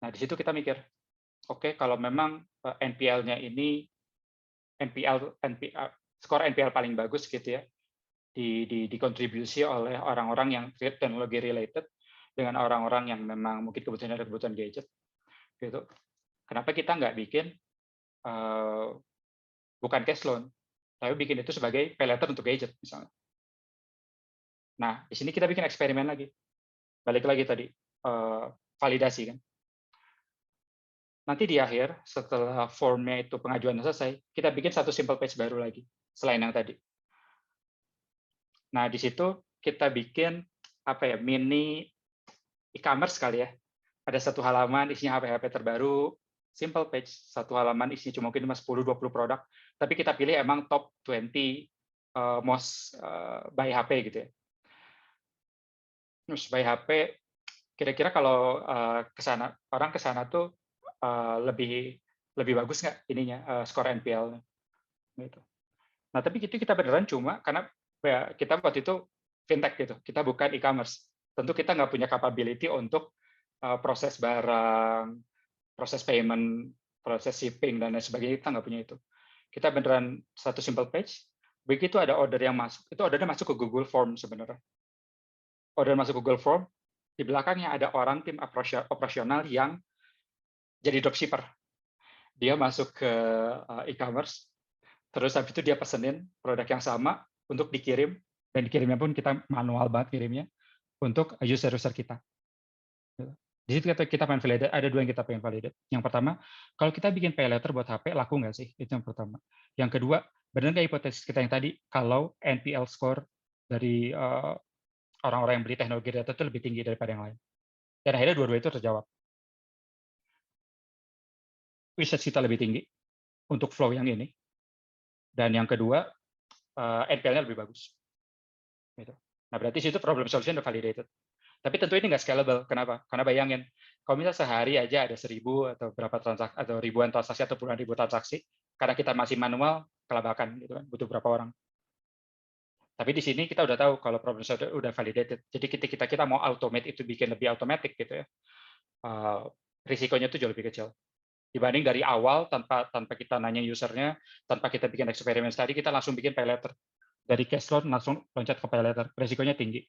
B: Nah, di situ kita mikir, oke, kalau memang NPL-nya ini skor NPL paling bagus gitu ya, dikontribusi oleh orang-orang yang teknologi related dengan orang-orang yang memang mungkin kebutuhan ada kebutuhan gadget, gitu. Kenapa kita nggak bikin bukan cash loan, tapi bikin itu sebagai pay later untuk gadget misalnya. Nah, di sini kita bikin eksperimen lagi, balik lagi tadi validasi kan. Nanti di akhir, setelah formnya itu pengajuan selesai, kita bikin satu simple page baru lagi, selain yang tadi. Nah, di situ kita bikin apa ya, mini e-commerce kali ya. Ada satu halaman isinya HP-HP terbaru, simple page, satu halaman isinya cuma mungkin 10-20 produk, tapi kita pilih emang top 20 most buy HP gitu ya. Terus buy HP, kira-kira kalau orang ke sana tuh lebih bagus nggak ininya skor NPL gitu. Nah, tapi itu kita beneran cuma karena ya, kita waktu itu fintech gitu, kita bukan e-commerce. Tentu kita nggak punya capability untuk proses barang, proses payment, proses shipping, dan lain sebagainya, kita nggak punya itu. Kita beneran satu simple page, begitu ada order yang masuk, itu ordernya masuk ke Google Form sebenarnya. Order masuk Google Form, di belakangnya ada orang tim operasional yang jadi dropshipper. Dia masuk ke e-commerce, terus habis itu dia pesenin produk yang sama untuk dikirim, dan dikirimnya pun kita manual banget kirimnya, untuk user-user kita. Di situ kita pengen validate, ada dua yang kita pengen validate. Yang pertama, kalau kita bikin pay letter buat HP, laku nggak sih? Itu yang pertama. Yang kedua, benar nggak hipotesis kita yang tadi, kalau NPL score dari orang-orang yang beli teknologi data itu lebih tinggi daripada yang lain. Dan akhirnya dua-dua itu terjawab. Research kita lebih tinggi untuk flow yang ini. Dan yang kedua, NPL-nya lebih bagus. Gitu. Nah, berarti situ problem solution udah validated. Tapi tentu ini nggak scalable. Kenapa? Karena bayangin, kalau misalnya sehari aja ada 1.000 atau berapa transaksi atau ribuan transaksi atau puluhan ribu transaksi, karena kita masih manual, kelabakan gitu kan, butuh berapa orang. Tapi di sini kita udah tahu kalau problem solution udah validated. Jadi kita mau automate itu bikin lebih automatic gitu ya. Risikonya itu jauh lebih kecil. Dibanding dari awal tanpa kita nanya usernya, tanpa kita bikin eksperimen tadi, kita langsung bikin pay letter. Dari cash loan langsung loncat ke pay letter. Risikonya tinggi.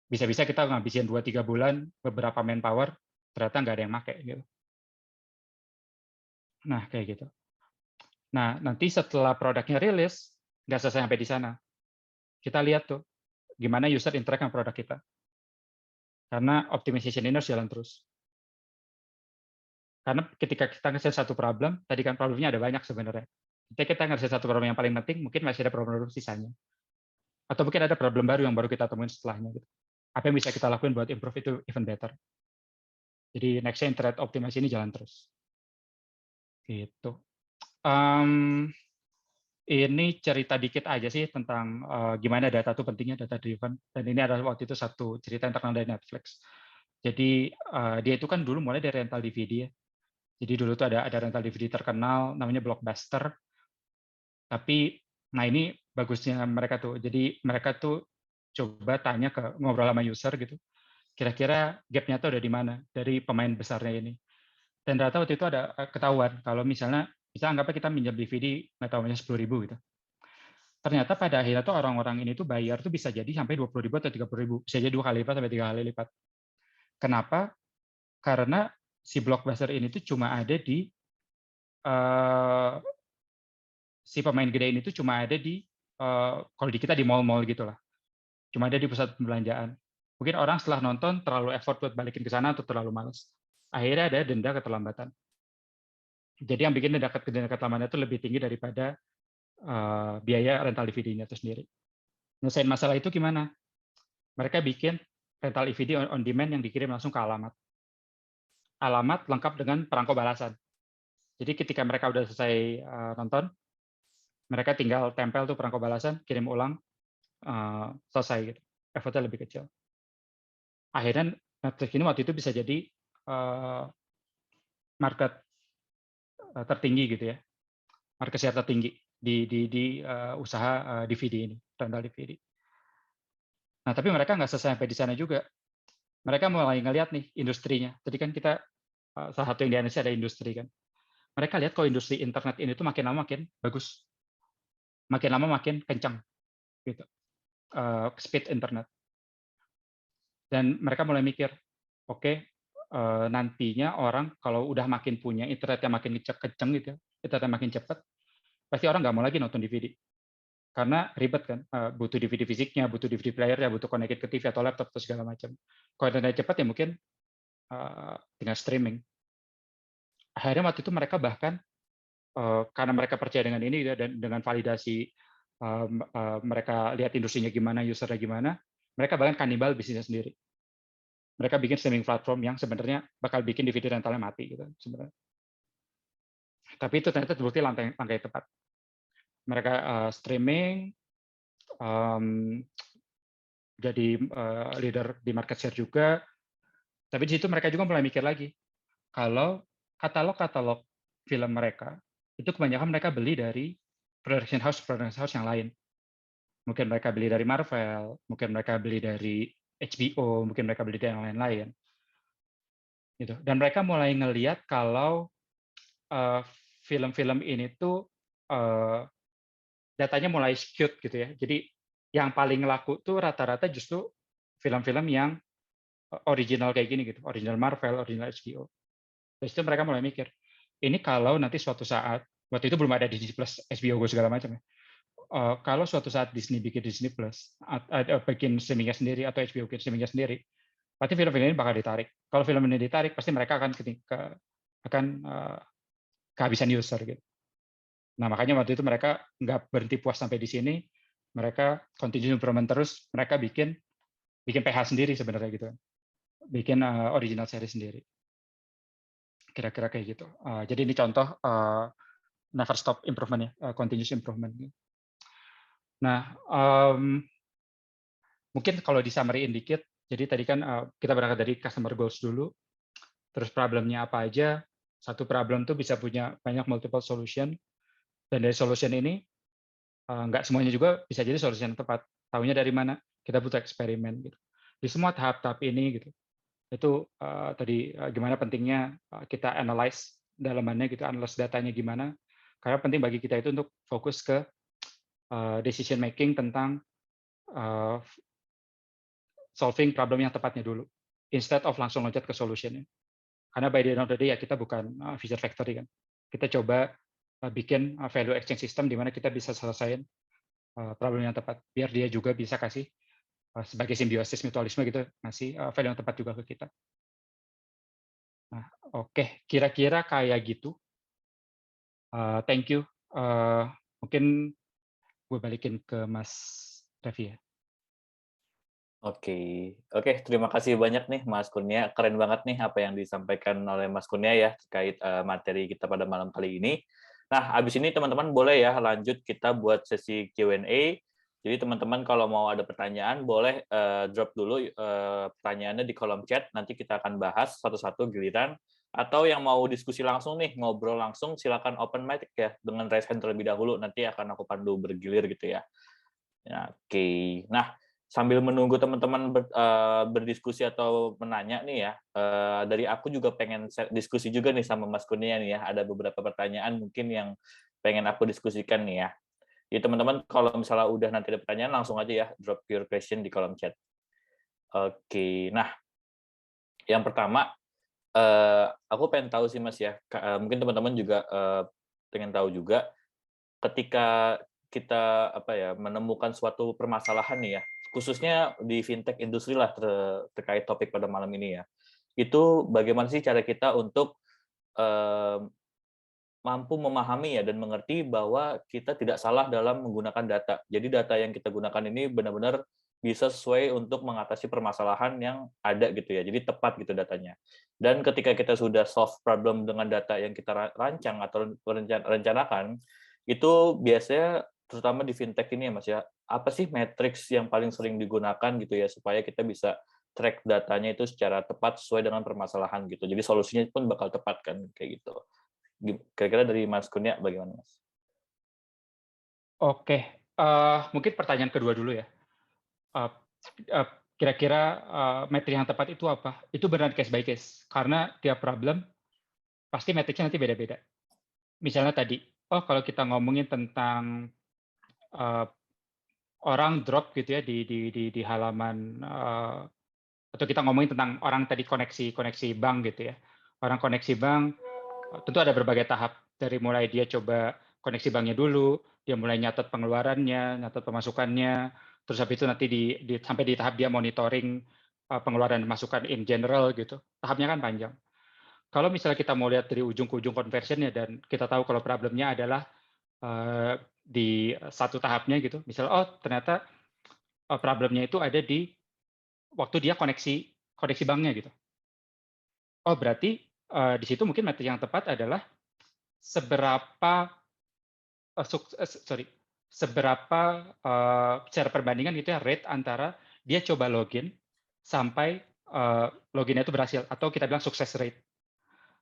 B: Bisa-bisa kita ngabisin 2-3 bulan, beberapa manpower, ternyata nggak ada yang pakai. Gitu. Nah, kayak gitu. Nah, nanti setelah produknya rilis, nggak selesai sampai di sana. Kita lihat tuh, gimana user interact dengan produk kita. Karena optimization ini harus jalan terus. Karena ketika kita nge-set satu problem, tadi kan problemnya ada banyak sebenarnya. Ketika kita nge-set satu problem yang paling penting, mungkin masih ada problem sisanya. Atau mungkin ada problem baru yang baru kita temuin setelahnya. Gitu. Apa yang bisa kita lakuin buat improve itu even better. Jadi nextnya internet optimasi ini jalan terus. Gitu. Ini cerita dikit aja sih tentang gimana data itu pentingnya, data driven. Dan ini adalah waktu itu satu cerita yang terkenal dari Netflix. Jadi dia itu kan dulu mulai dari rental DVD ya. Jadi dulu tuh ada rental DVD terkenal namanya Blockbuster. Tapi nah ini bagusnya mereka tuh. Jadi mereka tuh coba tanya ngobrol sama user gitu. Kira-kira gap-nya tuh ada di mana dari pemain besarnya ini. Dan ternyata waktu itu ada ketahuan kalau misalnya anggapnya kita minjam DVD nggak tahu 10.000 gitu. Ternyata pada akhirnya tuh orang-orang ini tuh bayar tuh bisa jadi sampai 20.000 atau 30.000, bisa jadi 2 kali lipat sampai 3 kali lipat. Kenapa? Karena si Blockbuster ini tuh cuma ada di si pemain gede ini tuh cuma ada di kalau di kita di mall-mall gitulah. Cuma ada di pusat pembelanjaan. Mungkin orang setelah nonton terlalu effort buat balikin ke sana atau terlalu malas. Akhirnya ada denda keterlambatan. Jadi yang bikin denda keterlambatan itu lebih tinggi daripada biaya rental DVD-nya itu sendiri. Nyelesain masalah itu gimana? Mereka bikin rental DVD on demand yang dikirim langsung ke alamat. Alamat lengkap dengan perangko balasan. Jadi ketika mereka udah selesai nonton, mereka tinggal tempel tuh perangko balasan, kirim ulang, selesai gitu. Effortnya lebih kecil. Akhirnya Netflix ini waktu itu bisa jadi market tertinggi gitu ya, market share tertinggi di usaha DVD ini, rental DVD. Nah, tapi mereka nggak selesai sampai di sana juga. Mereka mulai ngelihat nih industrinya. Tadi kan kita salah satu yang di Indonesia ada industri kan. Mereka lihat kalau industri internet ini tuh makin lama makin bagus, makin lama makin kencang, gitu. Speed internet. Dan mereka mulai mikir, oke, nantinya orang kalau udah makin punya internet yang makin kencang gitu, internet yang makin cepat, pasti orang nggak mau lagi nonton DVD. Karena ribet kan, butuh DVD fisiknya, butuh DVD player ya, butuh connected ke TV atau laptop atau segala macam. Kalau internet cepat ya mungkin tinggal streaming. Akhirnya waktu itu mereka bahkan karena mereka percaya dengan ini dan dengan validasi mereka lihat industrinya gimana, usernya gimana, mereka bahkan kanibal bisnisnya sendiri. Mereka bikin streaming platform yang sebenarnya bakal bikin DVD rentalnya mati gitu sebenarnya. Tapi itu ternyata terbukti langkah yang tepat. Mereka streaming, jadi leader di market share juga. Tapi di situ mereka juga mulai mikir lagi, kalau katalog-katalog film mereka, itu kebanyakan mereka beli dari production house yang lain. mungkin mereka beli dari Marvel, mungkin mereka beli dari HBO, mungkin mereka beli dari yang lain-lain, gitu. Dan mereka mulai ngelihat kalau eh, film-film ini tuh eh, datanya mulai skewed gitu ya. Jadi yang paling laku tuh rata-rata justru film-film yang original kayak gini gitu, original Marvel, original HBO. Terus itu mereka mulai mikir, ini kalau nanti suatu saat, waktu itu belum ada Disney Plus, HBO Go segala macam ya. Kalau suatu saat Disney bikin Disney Plus, bikin streamingnya sendiri atau HBO bikin streamingnya sendiri, pasti film-film ini bakal ditarik. Kalau film ini ditarik, pasti mereka akan kehabisan user gitu. Nah makanya waktu itu mereka nggak berhenti puas sampai di sini, mereka continue improvement terus, mereka bikin PH sendiri sebenarnya gitu, bikin original series sendiri. Kira-kira kayak gitu. Jadi ini contoh never stop improvement ya, continuous improvement. Nah, mungkin kalau di summary dikit, jadi tadi kan kita berangkat dari customer goals dulu, terus problemnya apa aja. Satu problem tuh bisa punya banyak multiple solution, dan dari solution ini nggak semuanya juga bisa jadi solution yang tepat. Tahunya dari mana? Kita butuh eksperimen gitu. Di semua tahap-tahap ini gitu. Itu tadi gimana pentingnya kita analyze dalamannya gitu, analyze datanya gimana. Karena penting bagi kita itu untuk fokus ke decision making tentang solving problem yang tepatnya dulu, instead of langsung loncat ke solution-nya. Karena by the end of the day ya kita bukan feature factory kan. Kita coba bikin value exchange system di mana kita bisa selesaiin problem yang tepat, biar dia juga bisa kasih sebagai simbiosis mutualisme gitu, ngasih value yang tepat juga ke kita. Nah, oke, kira-kira kayak gitu. Thank you. Mungkin gue balikin ke Mas Revi ya.
A: Oke, terima kasih banyak nih Mas Kurnia. Keren banget nih apa yang disampaikan oleh Mas Kurnia ya terkait materi kita pada malam kali ini. Nah, habis ini teman-teman boleh ya lanjut kita buat sesi Q&A. Jadi teman-teman kalau mau ada pertanyaan boleh drop dulu pertanyaannya di kolom chat. Nanti kita akan bahas satu-satu giliran. Atau yang mau diskusi langsung nih, ngobrol langsung, silakan open mic ya dengan raise hand terlebih dahulu. Nanti akan aku pandu bergilir gitu ya. Oke. Nah, sambil menunggu teman-teman berdiskusi atau menanya nih ya, dari aku juga pengen diskusi juga nih sama Mas Kurnia nih ya. Ada beberapa pertanyaan mungkin yang pengen aku diskusikan nih ya. Jadi teman-teman kalau misalnya udah nanti ada pertanyaan langsung aja ya drop your question di kolom chat. Oke. Nah, yang pertama aku pengen tahu sih Mas ya. Mungkin teman-teman juga pengen tahu juga ketika kita menemukan suatu permasalahan nih ya, khususnya di fintech industri lah terkait topik pada malam ini ya. Itu bagaimana sih cara kita untuk mampu memahami ya dan mengerti bahwa kita tidak salah dalam menggunakan data. Jadi data yang kita gunakan ini benar-benar bisa sesuai untuk mengatasi permasalahan yang ada gitu ya. Jadi tepat gitu datanya. Dan ketika kita sudah solve problem dengan data yang kita rancang atau rencanakan, itu biasanya terutama di fintech ini ya Mas ya, apa sih matriks yang paling sering digunakan gitu ya supaya kita bisa track datanya itu secara tepat sesuai dengan permasalahan gitu. Jadi solusinya pun bakal tepat kan kayak gitu. Kira-kira dari Mas Kurnia bagaimana, Mas?
B: Oke, mungkin pertanyaan kedua dulu ya. Uh, uh, Kira-kira metrik yang tepat itu apa? Itu benar case by case. Karena tiap problem pasti metriknya nanti beda-beda. Misalnya tadi, kalau kita ngomongin tentang orang drop gitu ya di halaman, atau kita ngomongin tentang orang tadi koneksi bank gitu ya. Orang koneksi bank tentu ada berbagai tahap, dari mulai dia coba koneksi banknya dulu, dia mulai nyatet pengeluarannya, nyatet pemasukannya, terus habis itu nanti sampai di tahap dia monitoring pengeluaran dan masukan in general gitu. Tahapnya kan panjang. Kalau misalnya kita mau lihat dari ujung ke ujung conversionnya dan kita tahu kalau problemnya adalah di satu tahapnya gitu, misalnya ternyata problemnya itu ada di waktu dia koneksi banknya gitu. Berarti di situ mungkin metrik yang tepat adalah seberapa secara perbandingan gitu ya, rate antara dia coba login sampai loginnya itu berhasil, atau kita bilang success rate.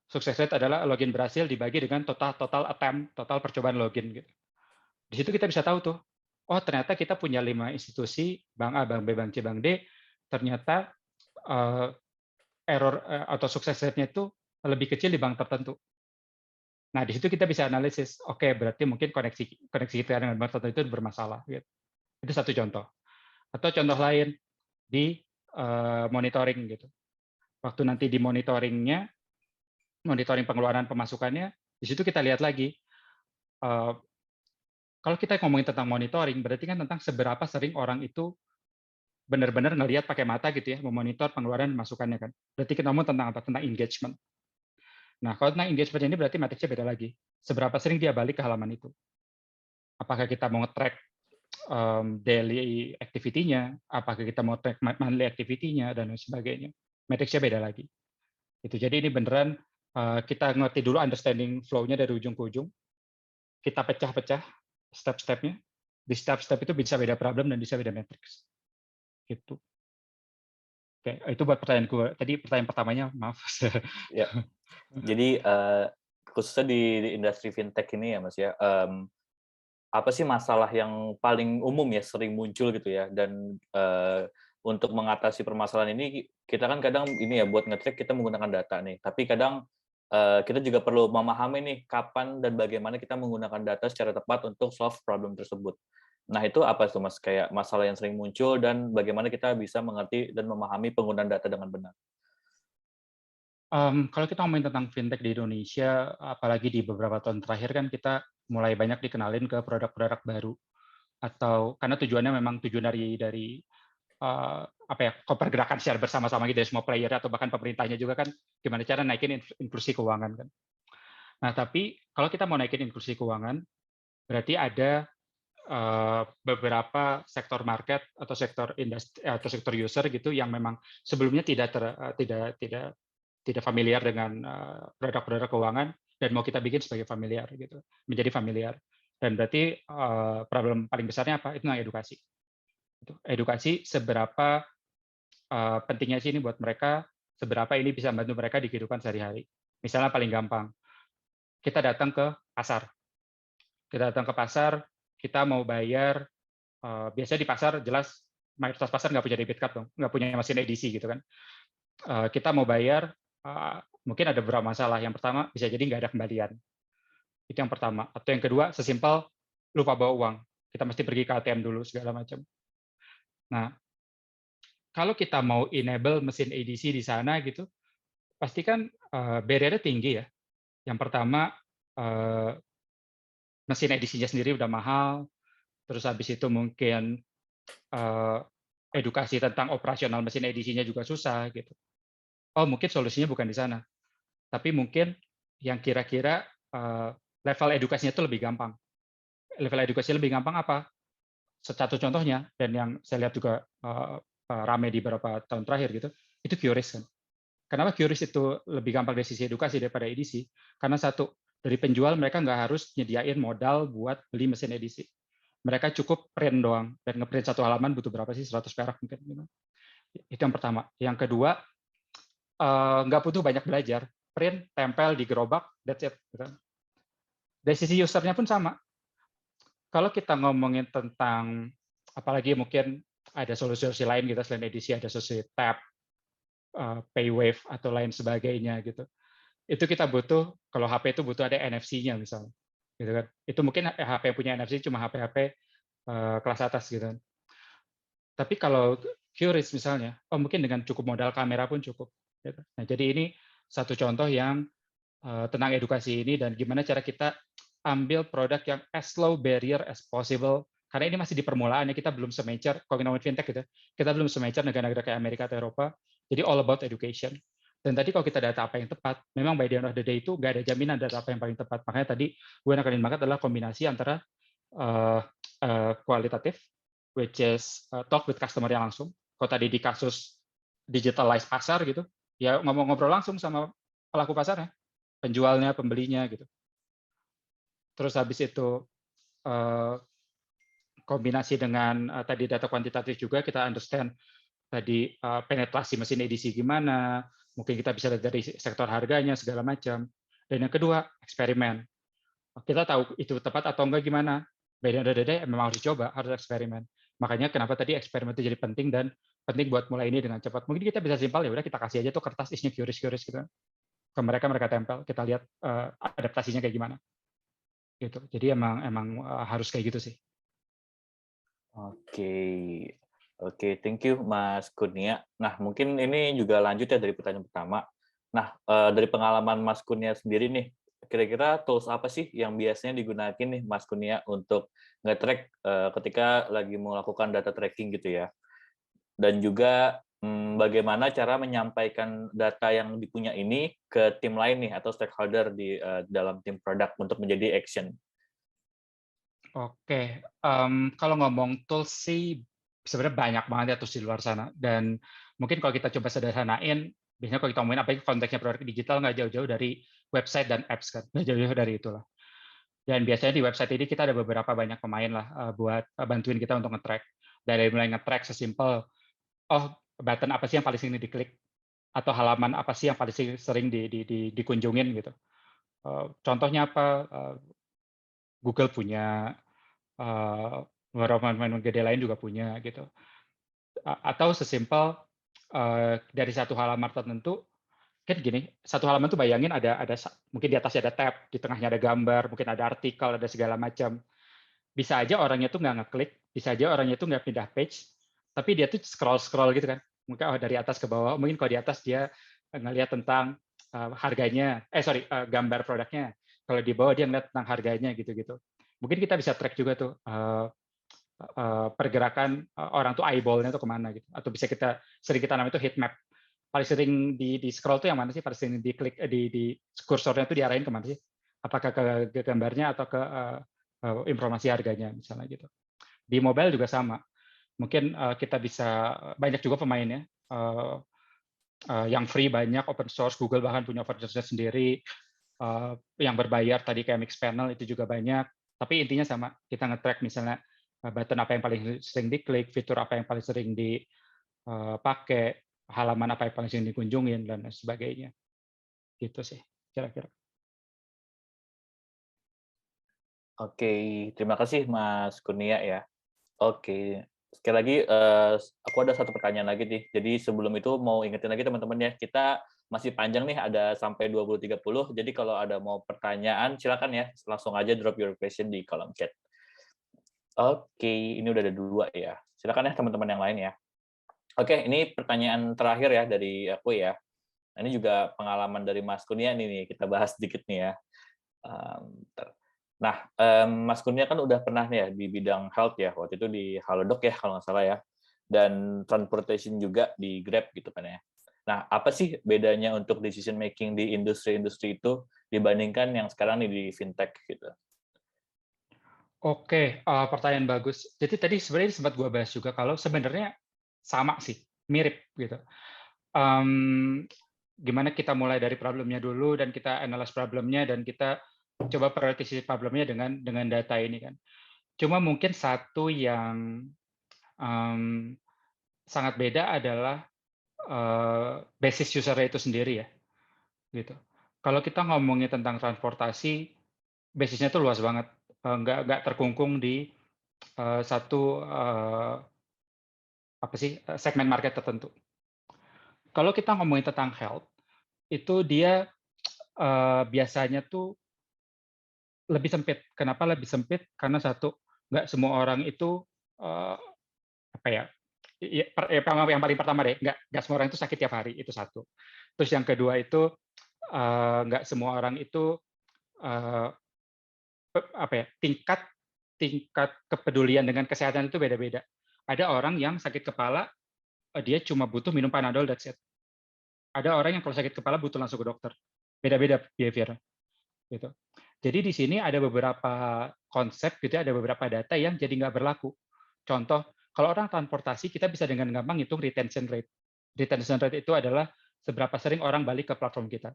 B: Success rate adalah login berhasil dibagi dengan total attempt, total percobaan login gitu. Di situ kita bisa tahu tuh oh ternyata kita punya 5 institusi, Bank A, Bank B, Bank C, Bank D, ternyata error atau sukses rate-nya itu lebih kecil di bank tertentu. Nah, di situ kita bisa analisis, oke berarti mungkin koneksi koneksi kita dengan bank tertentu itu bermasalah gitu. Itu satu contoh. Atau contoh lain di monitoring gitu. Waktu nanti di monitoring pengeluaran pemasukannya, di situ kita lihat lagi kalau kita ngomongin tentang monitoring, berarti kan tentang seberapa sering orang itu benar-benar ngelihat pakai mata gitu ya, memonitor pengeluaran masukannya kan. Berarti kita ngomong tentang apa? Tentang engagement. Nah, kalau tentang engagement ini berarti matriksnya beda lagi. Seberapa sering dia balik ke halaman itu? Apakah kita mau nge-track daily activity-nya, apakah kita mau track monthly activity-nya, dan lain sebagainya. Matriksnya beda lagi. Itu. Jadi ini beneran kita ngerti dulu understanding flow-nya dari ujung ke ujung, kita pecah-pecah step-stepnya. Di step-step itu bisa beda problem dan bisa beda matriks. Gitu. Oke, itu buat pertanyaan gue. Tadi pertanyaan pertamanya, maaf.
A: Ya. Jadi khususnya di industri fintech ini ya Mas ya, apa sih masalah yang paling umum ya sering muncul gitu ya, dan untuk mengatasi permasalahan ini kita kan kadang ini ya buat ngecek kita menggunakan data nih, tapi kadang kita juga perlu memahami nih kapan dan bagaimana kita menggunakan data secara tepat untuk solve problem tersebut. Nah itu apa tuh Mas, kayak masalah yang sering muncul dan bagaimana kita bisa mengerti dan memahami penggunaan data dengan benar?
B: Kalau kita ngomongin tentang fintech di Indonesia, apalagi di beberapa tahun terakhir kan kita mulai banyak dikenalin ke produk-produk baru, atau karena tujuannya memang tujuan dari apa ya, pergerakan secara bersama-sama gitu dari semua player atau bahkan pemerintahnya juga kan gimana cara naikin inklusi keuangan kan. Nah tapi kalau kita mau naikin inklusi keuangan, berarti ada beberapa sektor market atau sektor industri atau sektor user gitu yang memang sebelumnya tidak familiar dengan produk-produk keuangan dan mau kita bikin sebagai familiar gitu, menjadi familiar. Dan berarti problem paling besarnya apa? Itu tentang edukasi. Edukasi seberapa pentingnya sih ini buat mereka, seberapa ini bisa membantu mereka di kehidupan sehari-hari. Misalnya paling gampang, kita datang ke pasar. Kita datang ke pasar, kita mau bayar, biasanya di pasar jelas mayoritas pasar nggak punya debit card dong, nggak punya mesin edisi gitu kan. Kita mau bayar, mungkin ada beberapa masalah. Yang pertama, bisa jadi nggak ada kembalian. Itu yang pertama. Atau yang kedua, sesimpel lupa bawa uang. Kita mesti pergi ke ATM dulu, segala macam. Nah, kalau kita mau enable mesin edisi di sana gitu, pasti kan barrier-nya tinggi ya. Yang pertama, mesin edisinya sendiri udah mahal, terus habis itu mungkin edukasi tentang operasional mesin edisinya juga susah gitu. Oh, mungkin solusinya bukan di sana, tapi mungkin yang kira-kira level edukasinya itu lebih gampang. Level edukasi lebih gampang apa? Satu contohnya, dan yang saya lihat juga rame di beberapa tahun terakhir gitu, itu QRIS kan. Kenapa QRIS itu lebih gampang dari sisi edukasi daripada edisi? Karena satu, dari penjual mereka nggak harus nyediain modal buat beli mesin edisi. Mereka cukup print doang, dan ngeprint satu halaman butuh berapa sih? 100 perak mungkin. Itu yang pertama. Yang kedua, nggak butuh banyak belajar. Print, tempel di gerobak, that's it. Dari sisi usernya pun sama. Kalau kita ngomongin tentang, apalagi mungkin ada solusi-solusi lain gitu, selain edisi ada solusi tab, paywave, atau lain sebagainya gitu. Itu kita butuh, kalau HP itu butuh ada NFC-nya misalnya. Gitu kan. Itu mungkin HP yang punya NFC cuma HP-HP kelas atas gitu. Tapi kalau QRIS misalnya, mungkin dengan cukup modal kamera pun cukup. Gitu. Nah, jadi ini satu contoh yang tentang edukasi ini dan gimana cara kita ambil produk yang as low barrier as possible, karena ini masih di permulaannya, kita belum se-mature, kalau ngomongin fintech gitu, kita belum se-mature negara-negara kayak Amerika atau Eropa, jadi all about education. Dan tadi kalau kita data apa yang tepat, memang by the end of the day itu nggak ada jaminan data apa yang paling tepat. Makanya tadi gue nakalin banget adalah kombinasi antara kualitatif, which is talk with customer yang langsung. Kalau tadi di kasus digitalize pasar gitu, ya ngomong-ngobrol langsung sama pelaku pasarnya, penjualnya, pembelinya gitu. Terus habis itu kombinasi dengan tadi data kuantitatif juga, kita understand tadi penetrasi mesin edisi gimana, mungkin kita bisa lihat dari sektor harganya segala macam. Dan yang kedua, eksperimen. Kita tahu itu tepat atau enggak gimana By the end of the day memang harus dicoba, harus eksperimen. Makanya kenapa tadi eksperimen itu jadi penting dan penting buat mulai ini dengan cepat. Mungkin kita bisa simpel ya udah kita kasih aja tuh kertas isinya QRIS gitu ke mereka, mereka tempel, kita lihat adaptasinya kayak gimana gitu. Jadi emang emang harus kayak gitu sih.
A: Oke. Oke, thank you Mas Kurnia. Nah, mungkin ini juga lanjut ya dari pertanyaan pertama. Nah, dari pengalaman Mas Kurnia sendiri nih, kira-kira tools apa sih yang biasanya digunakan nih Mas Kurnia untuk nge-track ketika lagi melakukan data tracking gitu ya? Dan juga bagaimana cara menyampaikan data yang dipunya ini ke tim lain nih atau stakeholder di dalam tim produk untuk menjadi action?
B: Oke, kalau ngomong tools sih sebenarnya banyak banget ya tools di luar sana, dan mungkin kalau kita coba sederhanain, biasanya kalau kita ngomongin apalagi konteksnya produk digital nggak jauh-jauh dari website dan apps kan, nggak jauh-jauh dari itulah. Dan biasanya di website ini kita ada beberapa banyak pemain lah buat bantuin kita untuk nge-track. Dari mulai nge-track sesimpel, oh button apa sih yang paling sering diklik, atau halaman apa sih yang paling sering dikunjungin gitu. Contohnya apa? Google punya, beberapa pemain gede lain juga punya gitu. Atau sesimpel dari satu halaman tertentu, kan gini, satu halaman tuh bayangin ada mungkin di atasnya ada tab, di tengahnya ada gambar, mungkin ada artikel, ada segala macam. Bisa aja orangnya tuh nggak ngeklik, bisa aja orangnya tuh nggak pindah page, tapi dia tuh scroll-scroll gitu kan. Mungkin dari atas ke bawah, mungkin kalau di atas dia ngelihat tentang harganya, gambar produknya. Kalau di bawah dia ngelihat tentang harganya gitu-gitu. Mungkin kita bisa track juga tuh pergerakan orang tuh eyeball-nya tuh kemana gitu. Atau bisa sering kita namanya itu heat map. Paling sering di scroll tuh yang mana sih? Paling sering diklik di kursornya tuh diarahin kemana sih? Apakah ke gambarnya atau ke informasi harganya misalnya gitu. Di mobile juga sama. Mungkin kita bisa banyak juga pemainnya. Yang free banyak, open source, Google bahkan punya open source sendiri. Yang berbayar tadi kayak Mixpanel itu juga banyak. Tapi intinya sama, kita nge-track misalnya button apa yang paling sering diklik, fitur apa yang paling sering dipakai, halaman apa yang paling sering dikunjungin, dan sebagainya. Gitu sih, kira-kira.
A: Oke, terima kasih Mas Kurnia ya. Oke, sekali lagi aku ada satu pertanyaan lagi nih. Jadi sebelum itu mau ingetin lagi teman-teman ya, kita masih panjang nih, ada sampai 20.30. Jadi kalau ada mau pertanyaan, silakan ya, langsung aja drop your question di kolom chat. Oke, ini udah ada 2 ya. Silakan ya teman-teman yang lain ya. Oke, ini pertanyaan terakhir ya dari aku ya. Ini juga pengalaman dari Mas Kurnia nih, kita bahas sedikit nih ya. Bentar. Nah, Mas Kurnia kan udah pernah nih ya di bidang health ya, waktu itu di Halodoc ya kalau nggak salah ya, dan transportation juga di Grab gitu kan ya. Nah, apa sih bedanya untuk decision making di industri-industri itu dibandingkan yang sekarang nih di fintech gitu?
B: Oke, pertanyaan bagus. Jadi tadi sebenarnya sempat gua bahas juga kalau sebenarnya sama sih, mirip gitu. Mmm, Gimana kita mulai dari problemnya dulu dan kita analyze problemnya dan kita coba prioritisasi problemnya dengan data ini kan. Cuma mungkin satu yang, mmm, sangat beda adalah, basis user-nya itu sendiri ya, gitu. Kalau kita ngomongin tentang transportasi, basis-nya itu luas banget, nggak terkungkung di, satu, apa sih, segmen market tertentu. Kalau kita ngomongin tentang health, itu dia, biasanya tuh lebih sempit. Kenapa lebih sempit? Karena satu, nggak semua orang itu, eee, apa ya, yang paling pertama deh, nggak semua orang itu sakit tiap hari, itu satu. Terus yang kedua itu, nggak semua orang itu, eee, apa ya, tingkat tingkat kepedulian dengan kesehatan itu beda-beda. Ada orang yang sakit kepala, dia cuma butuh minum Panadol, that's it. Ada orang yang kalau sakit kepala butuh langsung ke dokter. Beda-beda behavior. Gitu. Jadi di sini ada beberapa konsep gitu ya, ada beberapa data yang jadi nggak berlaku. Contoh, kalau orang transportasi kita bisa dengan gampang hitung retention rate. Retention rate itu adalah seberapa sering orang balik ke platform kita.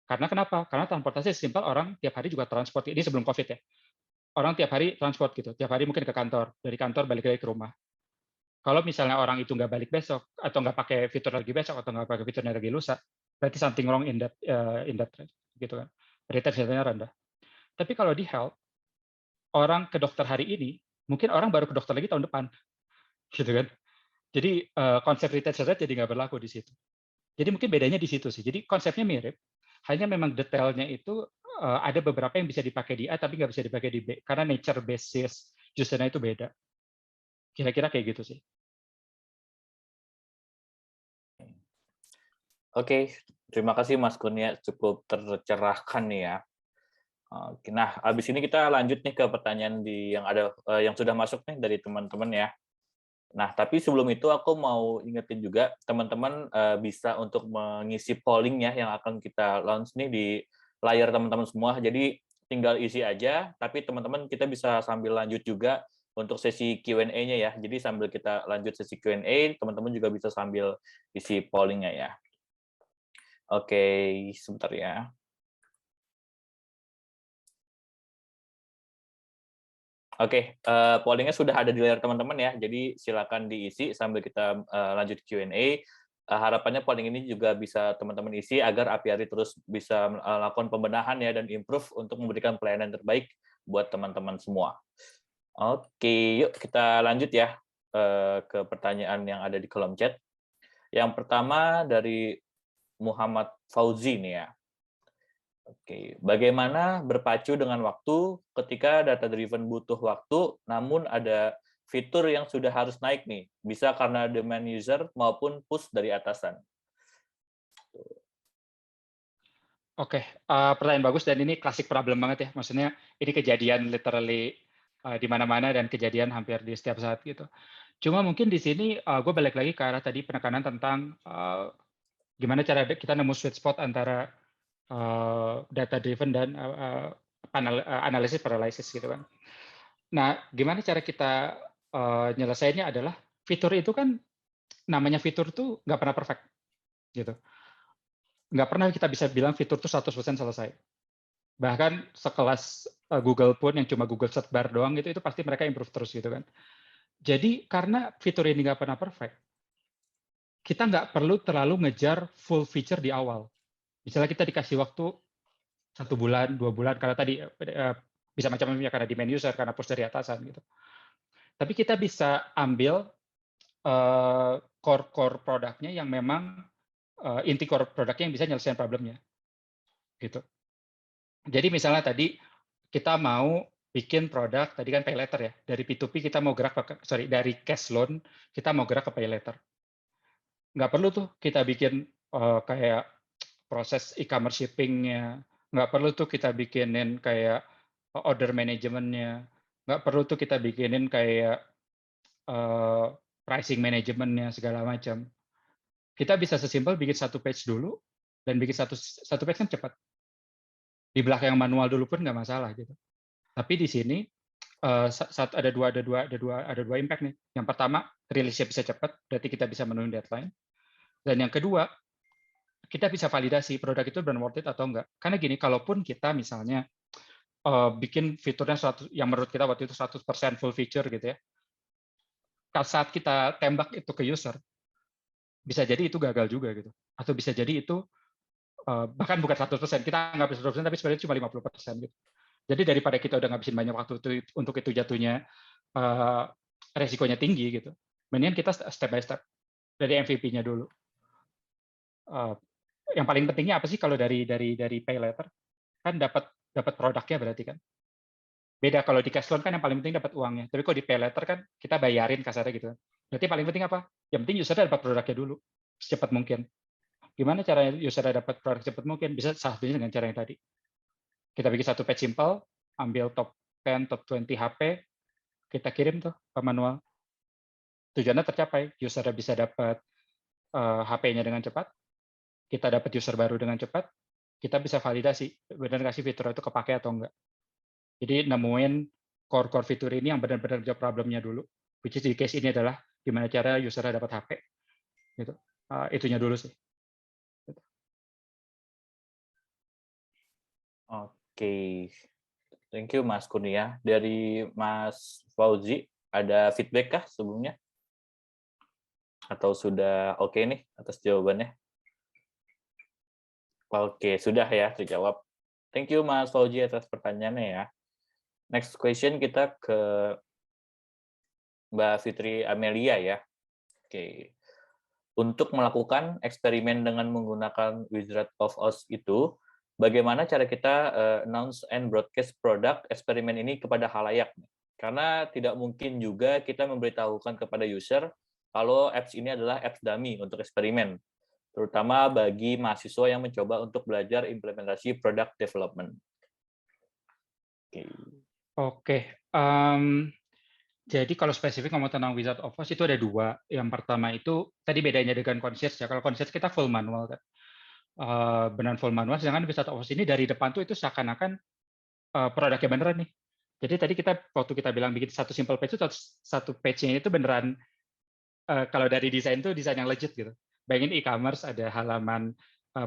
B: Karena kenapa? Karena transportasi simpel, orang tiap hari juga transport. Ini sebelum COVID ya. Orang tiap hari transport gitu. Tiap hari mungkin ke kantor. Dari kantor balik lagi ke rumah. Kalau misalnya orang itu nggak balik besok, atau nggak pakai fitur lagi besok, atau nggak pakai fiturnya lagi lusa, berarti something wrong in that gitu kan. Retention rate-nya rendah. Tapi kalau di health, orang ke dokter hari ini, mungkin orang baru ke dokter lagi tahun depan, gitu kan. Jadi konsep retention rate jadi nggak berlaku di situ. Jadi mungkin bedanya di situ sih. Jadi konsepnya mirip, hanya memang detailnya itu ada beberapa yang bisa dipakai di A tapi nggak bisa dipakai di B karena nature basis usernya itu beda. Kira-kira kayak gitu sih.
A: Oke, terima kasih Mas Kurnia, cukup tercerahkan nih ya. Oke, nah habis ini kita lanjut nih ke pertanyaan yang ada yang sudah masuk nih dari teman-teman ya. Nah, tapi sebelum itu aku mau ingetin juga teman-teman bisa untuk mengisi polling ya yang akan kita launch nih di layar teman-teman semua. Jadi tinggal isi aja, tapi teman-teman kita bisa sambil lanjut juga untuk sesi Q&A-nya ya. Jadi sambil kita lanjut sesi Q&A, teman-teman juga bisa sambil isi polling-nya ya. Oke, sebentar ya. Oke, polling-nya sudah ada di layar teman-teman ya, jadi silakan diisi sambil kita lanjut Q&A. Harapannya polling ini juga bisa teman-teman isi agar Apiari terus bisa melakukan pembenahan ya dan improve untuk memberikan pelayanan terbaik buat teman-teman semua. Oke, yuk kita lanjut ya ke pertanyaan yang ada di kolom chat. Yang pertama dari Muhammad Fauzi nih ya. Oke, bagaimana berpacu dengan waktu ketika data driven butuh waktu, namun ada fitur yang sudah harus naik nih, bisa karena demand user maupun push dari atasan.
B: Oke, pertanyaan bagus dan ini klasik problem banget ya. Maksudnya ini kejadian literally di mana-mana dan kejadian hampir di setiap saat gitu. Cuma mungkin di sini gue balik lagi ke arah tadi penekanan tentang gimana cara kita nemu sweet spot antara data driven dan analisis paralysis gitu kan. Nah, gimana cara kita nyelesainnya adalah fitur itu kan namanya fitur tuh nggak pernah perfect gitu. Nggak pernah kita bisa bilang fitur tuh 100% selesai. Bahkan sekelas Google pun yang cuma Google search bar doang gitu, itu pasti mereka improve terus gitu kan. Jadi karena fitur ini nggak pernah perfect, kita nggak perlu terlalu ngejar full feature di awal. Misalnya kita dikasih waktu 1 bulan, 2 bulan, karena tadi bisa macam-macam ya, karena demand user, karena push dari atasan gitu. Tapi kita bisa ambil core produknya yang memang inti core produknya yang bisa nyelesain problemnya gitu. Jadi misalnya tadi kita mau bikin produk, tadi kan pay letter ya, dari P2P kita mau gerak ke, dari cash loan kita mau gerak ke pay letter. Nggak perlu tuh kita bikin kayak proses e-commerce shipping-nya, nggak perlu tuh kita bikinin kayak order management-nya, nggak perlu tuh kita bikinin kayak pricing management-nya segala macam. Kita bisa sesimpel bikin satu page dulu dan bikin satu page kan cepat. Di belakang yang manual dulu pun nggak masalah gitu. Tapi di sini ada dua impact nih. Yang pertama, rilisnya bisa cepat, berarti kita bisa menuhin deadline. Dan yang kedua, kita bisa validasi produk itu benar worth it atau enggak. Karena gini, kalaupun kita misalnya bikin fiturnya yang menurut kita waktu itu 100% full feature gitu ya, saat kita tembak itu ke user, bisa jadi itu gagal juga gitu. Atau bisa jadi itu bahkan bukan 100%, kita nggak bisa 100%, tapi sebenarnya cuma 50% gitu. Jadi daripada kita udah ngabisin banyak waktu untuk itu jatuhnya resikonya tinggi gitu, mendingan kita step by step dari MVP-nya dulu. Yang paling pentingnya apa sih kalau dari pay letter? Kan dapat produknya berarti kan. Beda kalau di cash loan kan yang paling penting dapat uangnya. Tapi kalau di pay letter kan kita bayarin kasarnya gitu. Berarti paling penting apa? Yang penting user dapat produknya dulu secepat mungkin. Gimana caranya user dapat produk secepat mungkin? Bisa salah satunya dengan cara yang tadi. Kita bikin satu page simple, ambil top 10, top 20 HP, kita kirim tuh ke manual. Tujuannya tercapai, user bisa dapat HP-nya dengan cepat, kita dapat user baru dengan cepat, kita bisa validasi benar nggak sih fitur itu kepake atau enggak. Jadi nemuin core fitur ini yang benar-benar jawab problemnya dulu. Which is di case ini adalah gimana cara user dapat HP. Gitu. Itunya dulu sih.
A: Oke, thank you Mas Kurnia. Dari Mas Fauzi, ada feedback kah sebelumnya? Atau sudah oke nih atas jawabannya? Oke, sudah ya terjawab. Thank you Mas Fauzi atas pertanyaannya ya. Next question kita ke Mbak Fitri Amelia ya. Oke. Untuk melakukan eksperimen dengan menggunakan Wizard of Oz itu, bagaimana cara kita announce and broadcast produk eksperimen ini kepada khalayak? Karena tidak mungkin juga kita memberitahukan kepada user kalau apps ini adalah apps dummy untuk eksperimen, terutama bagi mahasiswa yang mencoba untuk belajar implementasi product development. Oke.
B: Oke, jadi kalau spesifik ngomong tentang Wizard of Oz itu ada dua. Yang pertama itu tadi bedanya dengan concierge ya. Kalau concierge kita full manual kan, benar full manual. Sedangkan Wizard of Oz ini dari depan tuh itu seakan-akan produknya beneran nih. Jadi tadi kita waktu kita bilang bikin satu simple page itu satu page-nya itu beneran kalau dari desain tuh desain yang legit gitu. Bayangin e-commerce ada halaman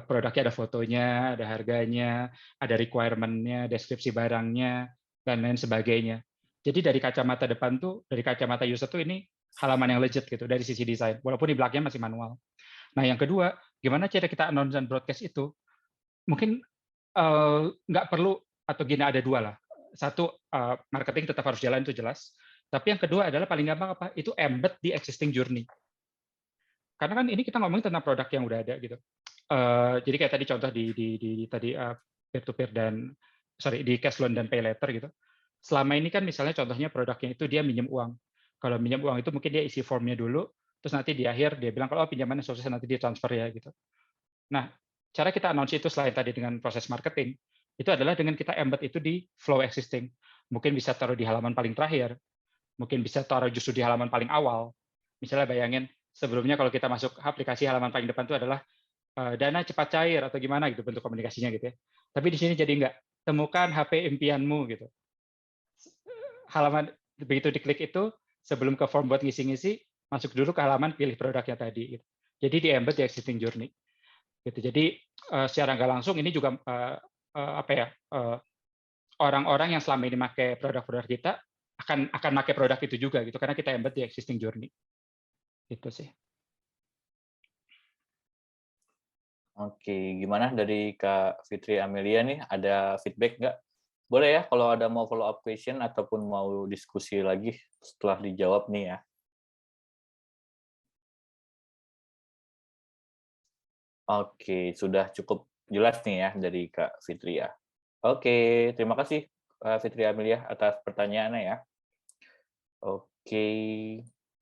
B: produknya, ada fotonya, ada harganya, ada requirement-nya, deskripsi barangnya, dan lain sebagainya. Jadi dari kacamata depan tuh, dari kacamata user tuh ini halaman yang legit gitu dari sisi desain, walaupun di belakangnya masih manual. Nah yang kedua, gimana cara kita announce dan broadcast itu? Mungkin nggak perlu, atau gini ada dua lah. Satu, marketing tetap harus jalan itu jelas. Tapi yang kedua adalah paling gampang apa? Itu embed di existing journey. Karena kan ini kita ngomongin tentang produk yang udah ada gitu. Jadi kayak tadi contoh di tadi peer to peer dan di cash loan dan pay later gitu. Selama ini kan misalnya contohnya produknya itu dia minjem uang. Kalau minjem uang itu mungkin dia isi formnya dulu, terus nanti di akhir dia bilang kalau pinjamannya selesai nanti dia transfer ya gitu. Nah, cara kita announce itu selain tadi dengan proses marketing, itu adalah dengan kita embed itu di flow existing. Mungkin bisa taruh di halaman paling terakhir, mungkin bisa taruh justru di halaman paling awal. Misalnya bayangin sebelumnya kalau kita masuk aplikasi halaman paling depan itu adalah dana cepat cair atau gimana gitu bentuk komunikasinya gitu ya. Tapi di sini jadi enggak, temukan HP impianmu gitu. Halaman begitu diklik itu sebelum ke form buat ngisi-ngisi, masuk dulu ke halaman pilih produknya tadi gitu. Jadi di embed di existing journey. Gitu. Jadi secara nggak langsung ini juga apa ya, orang-orang yang selama ini pakai produk-produk kita akan pakai produk itu juga gitu karena kita embed di existing journey. Itu sih.
A: Oke, gimana dari Kak Fitri Amelia nih, ada feedback nggak? Boleh ya kalau ada mau follow up question ataupun mau diskusi lagi setelah dijawab nih ya. Oke, sudah cukup jelas nih ya dari Kak Fitri ya. Oke, terima kasih Kak Fitri Amelia atas pertanyaannya ya. Oke,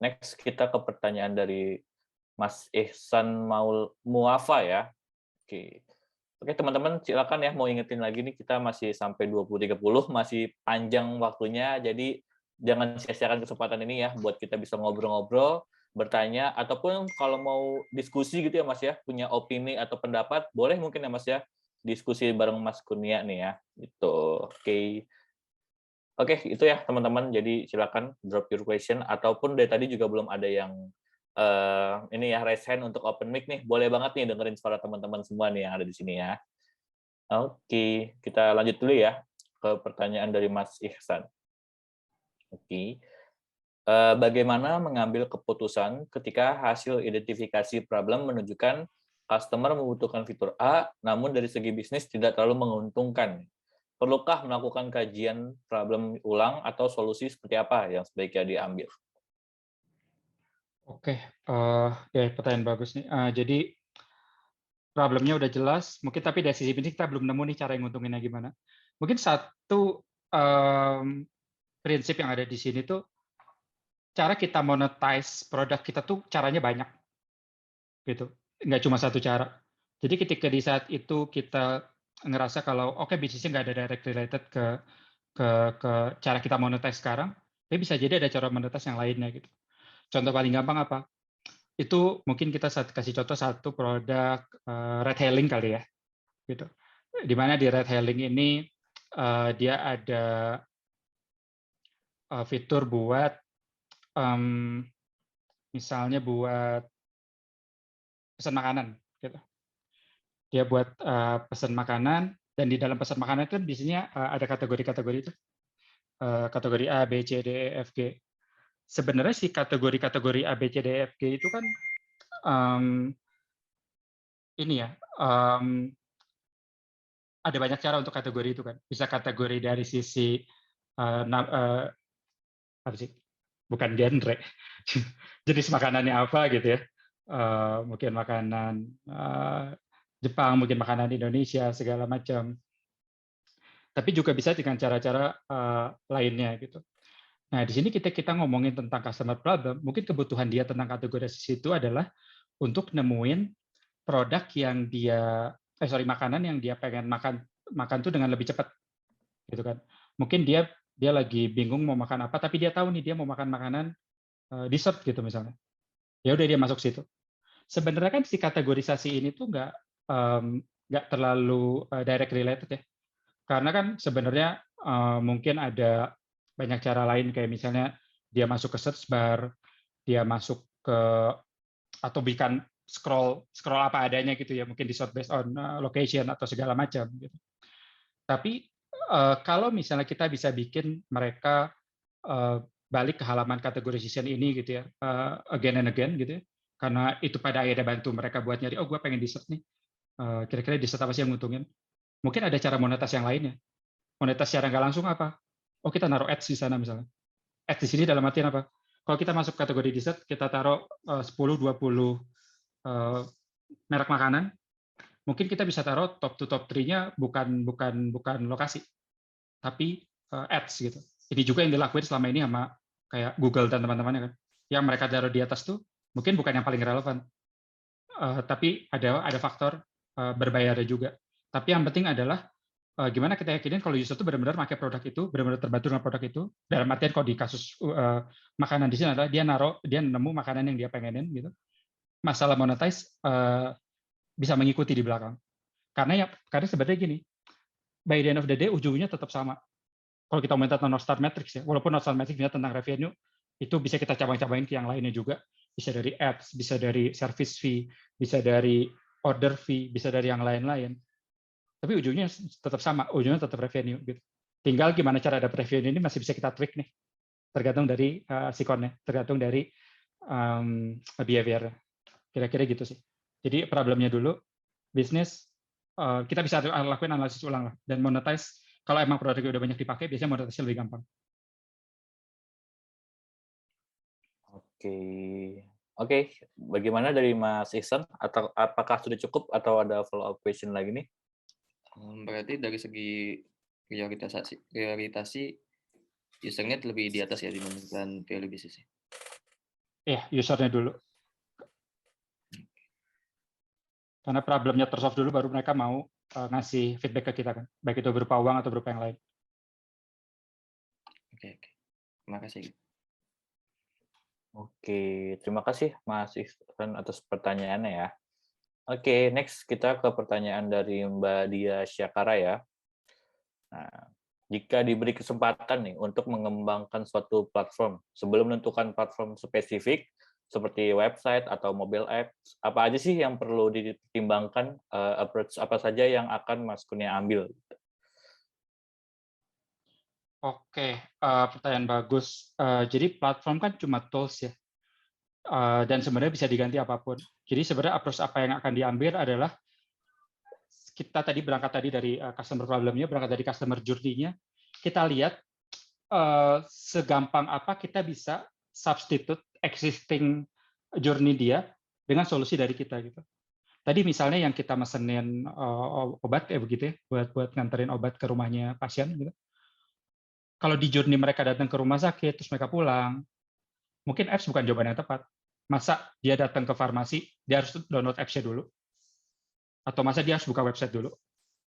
A: next kita ke pertanyaan dari Mas Ihsan Maul Muafa ya. Oke. Oke, teman-teman silakan ya mau ingetin lagi nih kita masih sampai 20.30, masih panjang waktunya. Jadi jangan sia-siakan kesempatan ini ya buat kita bisa ngobrol-ngobrol, bertanya ataupun kalau mau diskusi gitu ya Mas ya, punya opini atau pendapat, boleh mungkin ya Mas ya diskusi bareng Mas Kurnia nih ya. Gitu. Oke. Oke, itu ya teman-teman. Jadi silakan drop your question ataupun dari tadi juga belum ada yang ini ya raise hand untuk open mic nih. Boleh banget nih dengerin suara teman-teman semua nih yang ada di sini ya. Oke, kita lanjut dulu ya ke pertanyaan dari Mas Ihsan. Oke. Bagaimana mengambil keputusan ketika hasil identifikasi problem menunjukkan customer membutuhkan fitur A, namun dari segi bisnis tidak terlalu menguntungkan? Perlukah melakukan kajian problem ulang atau solusi seperti apa yang sebaiknya diambil?
B: Oke, ya pertanyaan bagus nih. Jadi problemnya udah jelas, mungkin tapi dari sisi bisnis kita belum nemu nih cara yang nguntunginnya gimana. Mungkin satu prinsip yang ada di sini tuh cara kita monetize produk kita tuh caranya banyak gitu. Nggak cuma satu cara. Jadi ketika di saat itu kita ngerasa kalau oke bisnisnya nggak ada direct related ke cara kita monetize sekarang, tapi bisa jadi ada cara monetize yang lainnya gitu. Contoh paling gampang apa? Itu mungkin kita kasih contoh satu produk ride hailing kali ya, gitu. Di mana di ride hailing ini dia ada fitur buat misalnya buat pesan makanan, gitu. Dia buat pesan makanan dan di dalam pesan makanan itu biasanya ada kategori-kategori itu, kategori A, B, C, D, E, F, G. Sebenarnya si kategori-kategori A, B, C, D, E, F, G itu kan ini ya, ada banyak cara untuk kategori itu kan. Bisa kategori dari sisi apa sih? Bukan genre, jenis makanannya apa gitu ya. Mungkin makanan Jepang, mungkin makanan Indonesia, segala macam. Tapi juga bisa dengan cara-cara lainnya gitu. Nah, di sini kita ngomongin tentang customer problem, mungkin kebutuhan dia tentang kategorisasi itu adalah untuk nemuin produk yang makanan yang dia pengen makan tuh dengan lebih cepat gitu kan. Mungkin dia lagi bingung mau makan apa, tapi dia tahu nih dia mau makan makanan dessert gitu misalnya. Ya udah dia masuk situ. Sebenarnya kan si kategorisasi ini tuh nggak terlalu direct related ya. Karena kan sebenarnya mungkin ada banyak cara lain kayak misalnya dia masuk ke search bar, dia masuk ke atau bikin scroll apa adanya gitu ya, mungkin di sort based on location atau segala macam gitu. Tapi kalau misalnya kita bisa bikin mereka balik ke halaman categorization ini gitu ya, again and again gitu ya, karena itu pada akhirnya bantu mereka buat nyari, oh gue pengen dessert nih, kira-kira dessert apa sih yang nguntungin? Mungkin ada cara monetas yang lainnya. Monetas secara nggak langsung apa? Oh kita naruh ads di sana misalnya. Ads di sini dalam artian apa? Kalau kita masuk kategori dessert, kita taruh 10-20 merek makanan, mungkin kita bisa taruh top to top 3-nya bukan lokasi, tapi ads gitu. Ini juga yang dilakuin selama ini sama kayak Google dan teman-temannya kan. Yang mereka taruh di atas tuh mungkin bukan yang paling relevan, tapi ada faktor berbayarnya juga. Tapi yang penting adalah gimana kita yakinin kalau user itu benar-benar pakai produk itu, benar-benar terbantu dengan produk itu. Dalam artian kalau di kasus makanan di sini adalah dia nemu makanan yang dia pengenin gitu. Masalah monetize bisa mengikuti di belakang. Karena sebenarnya gini, by the end of the day ujungnya tetap sama. Kalau kita ngomongin tentang North Star Metrics ya, walaupun North Star Metrics tentang revenue, itu bisa kita cabang-cabangin ke yang lainnya juga. Bisa dari ads, bisa dari service fee, bisa dari order fee, bisa dari yang lain-lain. Tapi ujungnya tetap sama, ujungnya tetap revenue. Gitu. Tinggal gimana cara dapat revenue ini masih bisa kita tweak nih, tergantung dari sikonnya, tergantung dari behavior. Kira-kira gitu sih. Jadi problemnya dulu, bisnis, kita bisa lakuin analisis ulang lah, dan monetize, kalau emang produknya udah banyak dipakai, biasanya monetize lebih gampang.
A: Oke. Oke, bagaimana dari Mas Ihsan? Atau apakah sudah cukup atau ada follow up question lagi nih?
C: Berarti dari segi prioritasi usernya lebih di atas ya dibandingkan value bisnisnya.
B: Iya, usernya dulu. Karena problemnya tersolve dulu, baru mereka mau ngasih feedback ke kita kan, baik itu berupa uang atau berupa yang lain.
C: Oke. Terima kasih.
A: Oke, terima kasih Mas Ihsan atas pertanyaannya ya. Oke, next kita ke pertanyaan dari Mbak Dia Syakara ya. Nah, jika diberi kesempatan nih untuk mengembangkan suatu platform, sebelum menentukan platform spesifik seperti website atau mobile apps, apa aja sih yang perlu dipertimbangkan, approach apa saja yang akan Mas Kurnia ambil?
B: Oke, pertanyaan bagus. Jadi platform kan cuma tools ya, dan sebenarnya bisa diganti apapun. Jadi sebenarnya approach apa yang akan diambil adalah kita tadi berangkat dari customer problem-nya, berangkat dari customer journey-nya, kita lihat segampang apa kita bisa substitute existing journey dia dengan solusi dari kita gitu. Tadi misalnya yang kita mesenin obat kayak begitu ya, buat nganterin obat ke rumahnya pasien gitu. Kalau di journey mereka datang ke rumah sakit terus mereka pulang, mungkin apps bukan jawaban yang tepat. Masa dia datang ke farmasi, dia harus download apps-nya dulu? Atau masa dia harus buka website dulu?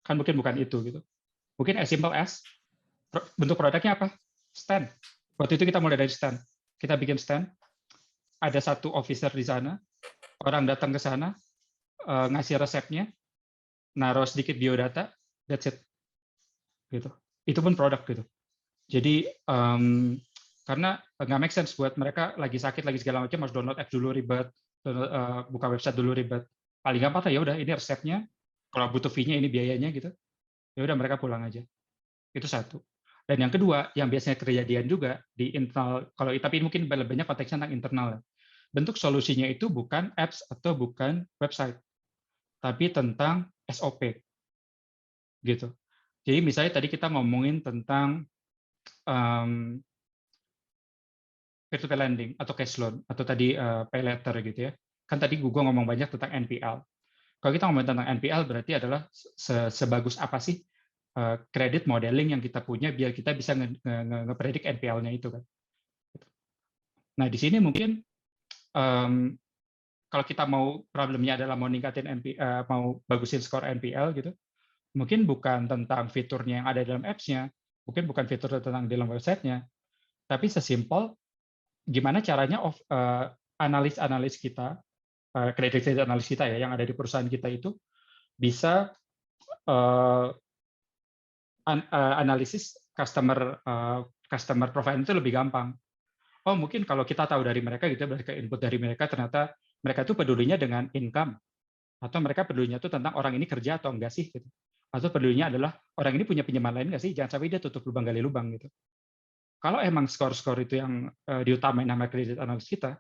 B: Kan mungkin bukan itu gitu. Mungkin as simple as bentuk produknya apa? Stand. Waktu itu kita mulai dari stand. Kita bikin stand, ada satu officer di sana, orang datang ke sana, ngasih resepnya, naruh sedikit biodata, that's it. Gitu. Itu pun produk gitu. Jadi karena nggak make sense buat mereka lagi sakit lagi segala macam harus download app dulu ribet, buka website dulu ribet. Paling gampang ya udah ini resepnya, kalau butuh fee-nya ini biayanya gitu. Ya udah mereka pulang aja. Itu satu. Dan yang kedua, yang biasanya kejadian juga di internal, kalau tapi mungkin lebih banyak konteksnya tentang internal. Bentuk solusinya itu bukan apps atau bukan website, tapi tentang SOP. Gitu. Jadi misalnya tadi kita ngomongin tentang peer-to-peer lending atau cash loan atau tadi pay letter gitu ya. Kan tadi gue ngomong banyak tentang NPL. Kalau kita ngomong tentang NPL berarti adalah sebagus apa sih kredit modeling yang kita punya biar kita bisa ngepredik NPL-nya itu kan. Nah di sini mungkin kalau kita mau problemnya adalah mau ningkatin mau bagusin skor NPL gitu, mungkin bukan tentang fiturnya yang ada dalam apps-nya, mungkin bukan fitur tentang dalam website-nya, tapi sesimpel gimana caranya analis kita, kredit analis kita ya yang ada di perusahaan kita itu bisa analisis customer profile itu lebih gampang. Oh mungkin kalau kita tahu dari mereka gitu, berdasarkan input dari mereka, ternyata mereka itu pedulinya dengan income, atau mereka pedulinya itu tentang orang ini kerja atau enggak sih, gitu. Atau pedulinya adalah orang ini punya pinjaman lain enggak sih, jangan sampai dia tutup lubang gali lubang gitu. Kalau emang skor-skor itu yang diutamain nama kredit analis kita,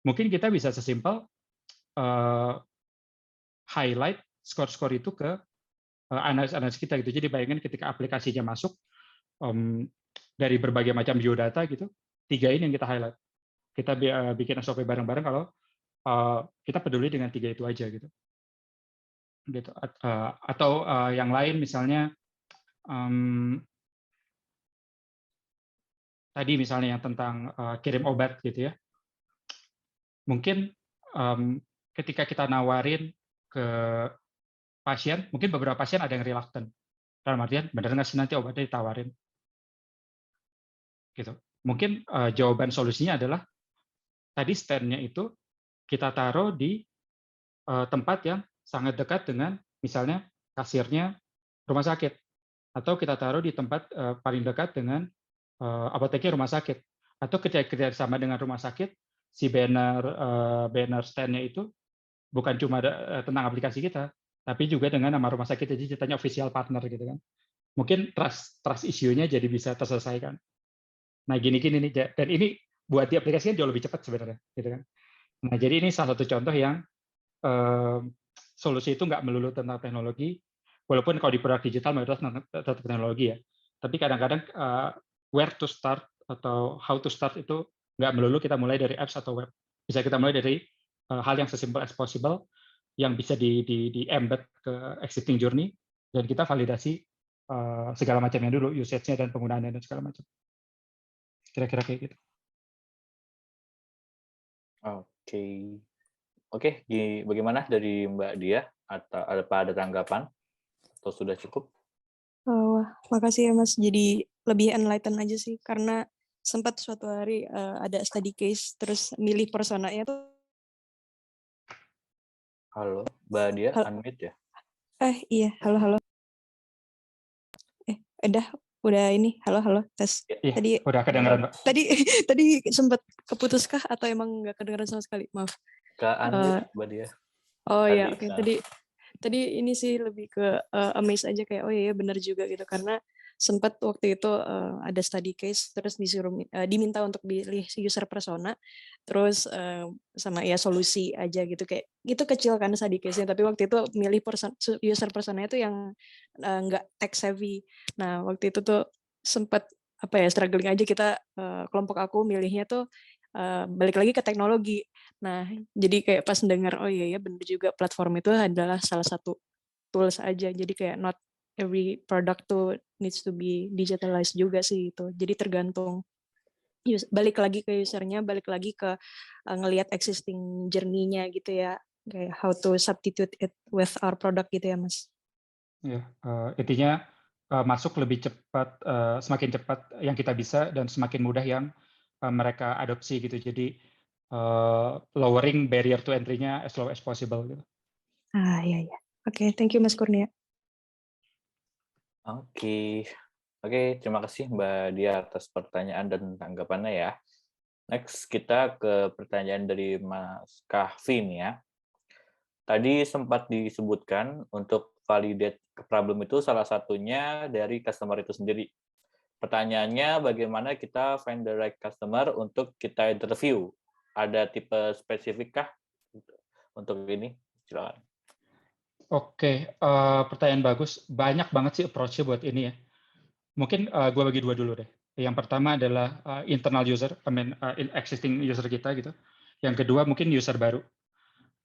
B: mungkin kita bisa sesimpel highlight skor-skor itu ke analis kita gitu. Jadi bayangin ketika aplikasinya masuk dari berbagai macam biodata gitu, 3 ini yang kita highlight. Kita bikin SOP bareng-bareng kalau kita peduli dengan 3 itu aja gitu. Atau yang lain misalnya tadi misalnya yang tentang kirim obat gitu ya. Mungkin ketika kita nawarin ke pasien, mungkin beberapa pasien ada yang reluctant. Dalam artian, benar nggak sih nanti obatnya ditawarin? Gitu. Mungkin jawaban solusinya adalah tadi stand-nya itu kita taruh di tempat yang sangat dekat dengan misalnya kasirnya rumah sakit, atau kita taruh di tempat paling dekat dengan apoteknya rumah sakit, atau kerja sama dengan rumah sakit, si banner stand-nya itu bukan cuma tentang aplikasi kita, tapi juga dengan nama rumah sakit, jadi ceritanya official partner gitu kan. Mungkin trust issue-nya jadi bisa terselesaikan. Nah gini-gini nih, dan ini buat di aplikasinya jauh lebih cepat sebenarnya, gitu kan. Nah jadi ini salah satu contoh yang solusi itu nggak melulu tentang teknologi, walaupun kalau di produk digital mayoritas tetap teknologi ya. Tapi kadang-kadang where to start atau how to start itu nggak melulu kita mulai dari apps atau web. Bisa kita mulai dari hal yang sesimpel as possible, yang bisa di embed ke existing journey, dan kita validasi segala macamnya dulu, usage-nya dan penggunaannya dan segala macam. Kira-kira kayak gitu.
A: Oke, bagaimana dari Mbak Dia? Atau ada tanggapan? Atau sudah cukup?
D: Wah, makasih ya Mas. Jadi lebih enlighten aja sih, karena sempat suatu hari ada study case, terus milih personanya tuh.
A: Halo, Mbak Dia, unmute ya?
D: Iya, halo. Udah ini, halo, tes.
B: Tadi udah kedengeran, Mbak.
D: Tadi sempat keputuskah atau emang nggak kedengeran sama sekali? Maaf.
A: Ke unmute, Mbak Dia.
D: Oh iya, oke. Tadi ini sih lebih ke amaze aja, kayak oh iya benar juga gitu, karena sempat waktu itu ada study case, terus diminta untuk pilih user persona, terus sama ya solusi aja gitu, kayak itu kecil kan study case-nya, tapi waktu itu milih user persona itu yang nggak tech savvy. Nah waktu itu tuh sempat struggling aja kita, kelompok aku milihnya tuh balik lagi ke teknologi. Nah, jadi kayak pas dengar, oh iya ya benar juga, platform itu adalah salah satu tools aja. Jadi kayak not every product tuh needs to be digitalized juga sih itu. Jadi tergantung balik lagi ke usernya, balik lagi ke ngelihat existing journey-nya gitu ya. Kayak how to substitute it with our product gitu ya, Mas.
B: Ya, intinya masuk lebih cepat, semakin cepat yang kita bisa, dan semakin mudah yang mereka adopsi gitu. Jadi lowering barrier to entry-nya as low as possible gitu.
D: Iya. Oke, thank you Mas Kurnia.
A: Oke, terima kasih Mbak Dia atas pertanyaan dan tanggapannya ya. Next, kita ke pertanyaan dari Mas Kahvin ya. Tadi sempat disebutkan untuk validate problem itu salah satunya dari customer itu sendiri. Pertanyaannya, bagaimana kita find the right customer untuk kita interview? Ada tipe spesifik kah untuk ini? Silakan.
B: Oke, pertanyaan bagus. Banyak banget sih approach-nya buat ini ya. Mungkin gue bagi 2 dulu deh. Yang pertama adalah internal user, existing user kita gitu. Yang kedua mungkin user baru.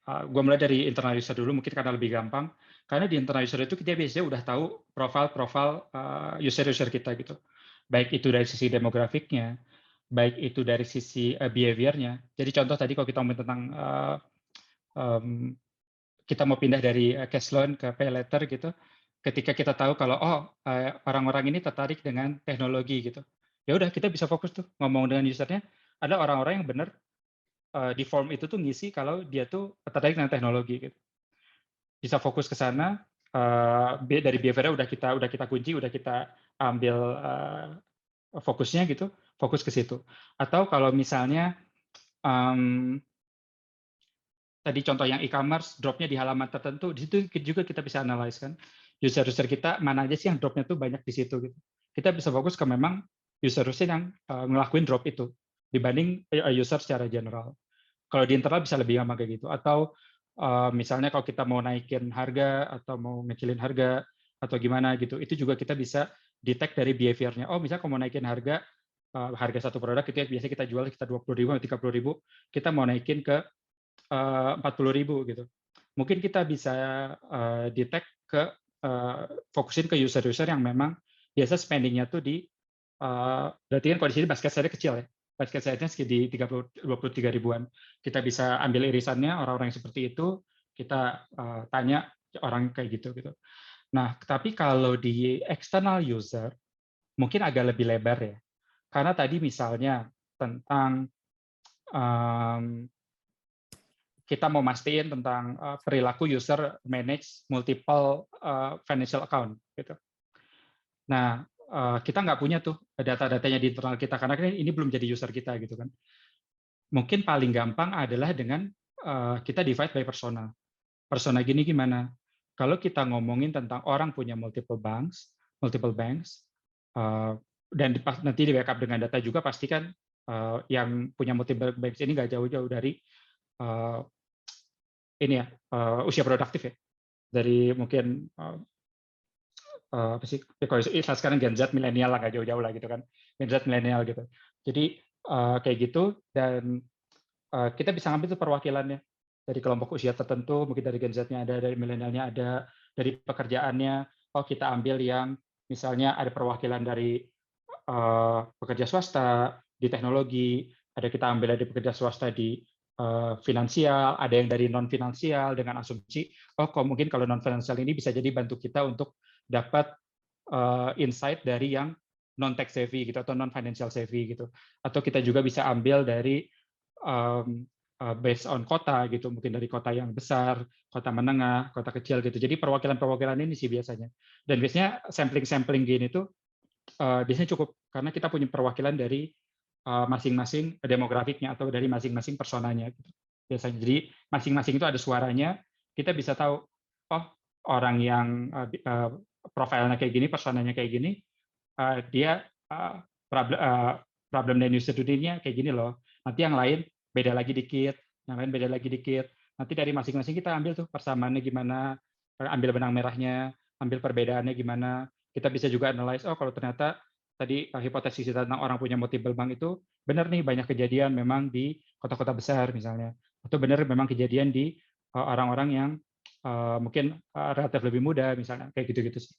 B: Gue mulai dari internal user dulu mungkin karena lebih gampang. Karena di internal user itu kita biasanya udah tahu profil-profil user-user kita gitu. Baik itu dari sisi demografiknya, baik itu dari sisi behavior-nya. Jadi contoh tadi kalau kita ngomongin tentang kita mau pindah dari cash loan ke pay later gitu, ketika kita tahu kalau orang-orang ini tertarik dengan teknologi gitu, ya udah kita bisa fokus tuh ngomong dengan usernya. Ada orang-orang yang benar di form itu tuh ngisi kalau dia tuh tertarik dengan teknologi gitu. Bisa fokus ke sana. Dari behavior udah kita kunci, udah kita ambil fokusnya gitu, fokus ke situ. Atau kalau misalnya tadi contoh yang e-commerce, dropnya di halaman tertentu, di situ juga kita bisa analyze kan. User-user kita mana aja sih yang dropnya tuh banyak di situ gitu. Kita bisa fokus ke memang user-user yang ngelakuin drop itu dibanding user secara general. Kalau di internal bisa lebih gampang kayak gitu. Atau misalnya kalau kita mau naikin harga atau mau ngecilin harga atau gimana gitu, itu juga kita bisa detect dari behavior-nya. Oh, misalnya kalau mau naikin harga satu produk itu ya, biasanya kita jual sekitar 20.000 atau 30.000, kita mau naikin ke 40.000 gitu. Mungkin kita bisa detect fokusin ke user-user yang memang biasa spending-nya tuh di berarti kan kalau di sini basket size-nya kecil ya. Basket size-nya sekitar di 23 ribuan. Kita bisa ambil irisannya orang-orang yang seperti itu, kita tanya orang kayak gitu gitu. Nah, tapi kalau di external user mungkin agak lebih lebar ya. Karena tadi misalnya tentang kita mau mastiin tentang perilaku user manage multiple financial account gitu. Nah, kita nggak punya tuh data-datanya di internal kita karena ini belum jadi user kita gitu kan. Mungkin paling gampang adalah dengan kita divide by persona. Persona gini gimana? Kalau kita ngomongin tentang orang punya multiple banks, dan nanti di backup dengan data juga pastikan yang punya multiple banks ini nggak jauh-jauh dari ini ya usia produktif ya, dari mungkin apa sih kalau sekarang Gen Z milenial lah, nggak jauh-jauh lah gitu kan, Gen Z milenial gitu. Jadi kayak gitu, dan kita bisa ngambil tuh perwakilannya dari kelompok usia tertentu, mungkin dari Gen Z-nya ada, dari milenialnya ada, dari pekerjaannya. Oh, kita ambil yang misalnya ada perwakilan dari pekerja swasta di teknologi, ada kita ambil dari pekerja swasta di finansial, ada yang dari non finansial dengan asumsi kok mungkin kalau non finansial ini bisa jadi bantu kita untuk dapat insight dari yang non tech savvy gitu atau non financial savvy gitu. Atau kita juga bisa ambil dari based on kota gitu, mungkin dari kota yang besar, kota menengah, kota kecil gitu. Jadi perwakilan-perwakilan ini sih biasanya. Dan biasanya sampling gini tuh biasanya cukup karena kita punya perwakilan dari masing-masing demografiknya atau dari masing-masing personanya gitu. Biasanya. Jadi masing-masing itu ada suaranya, kita bisa tahu oh orang yang profilnya kayak gini, personanya kayak gini, dia problem dan user dunia kayak gini loh. Nanti yang lain beda lagi dikit, yang lain beda lagi dikit. Nanti dari masing-masing kita ambil tuh persamaannya gimana, ambil benang merahnya, ambil perbedaannya gimana. Kita bisa juga analyze, oh kalau ternyata tadi hipotesis tentang orang punya multiple bank itu benar nih, banyak kejadian memang di kota-kota besar misalnya, atau benar memang kejadian di orang-orang yang mungkin relatif lebih muda misalnya, kayak gitu-gitu sih.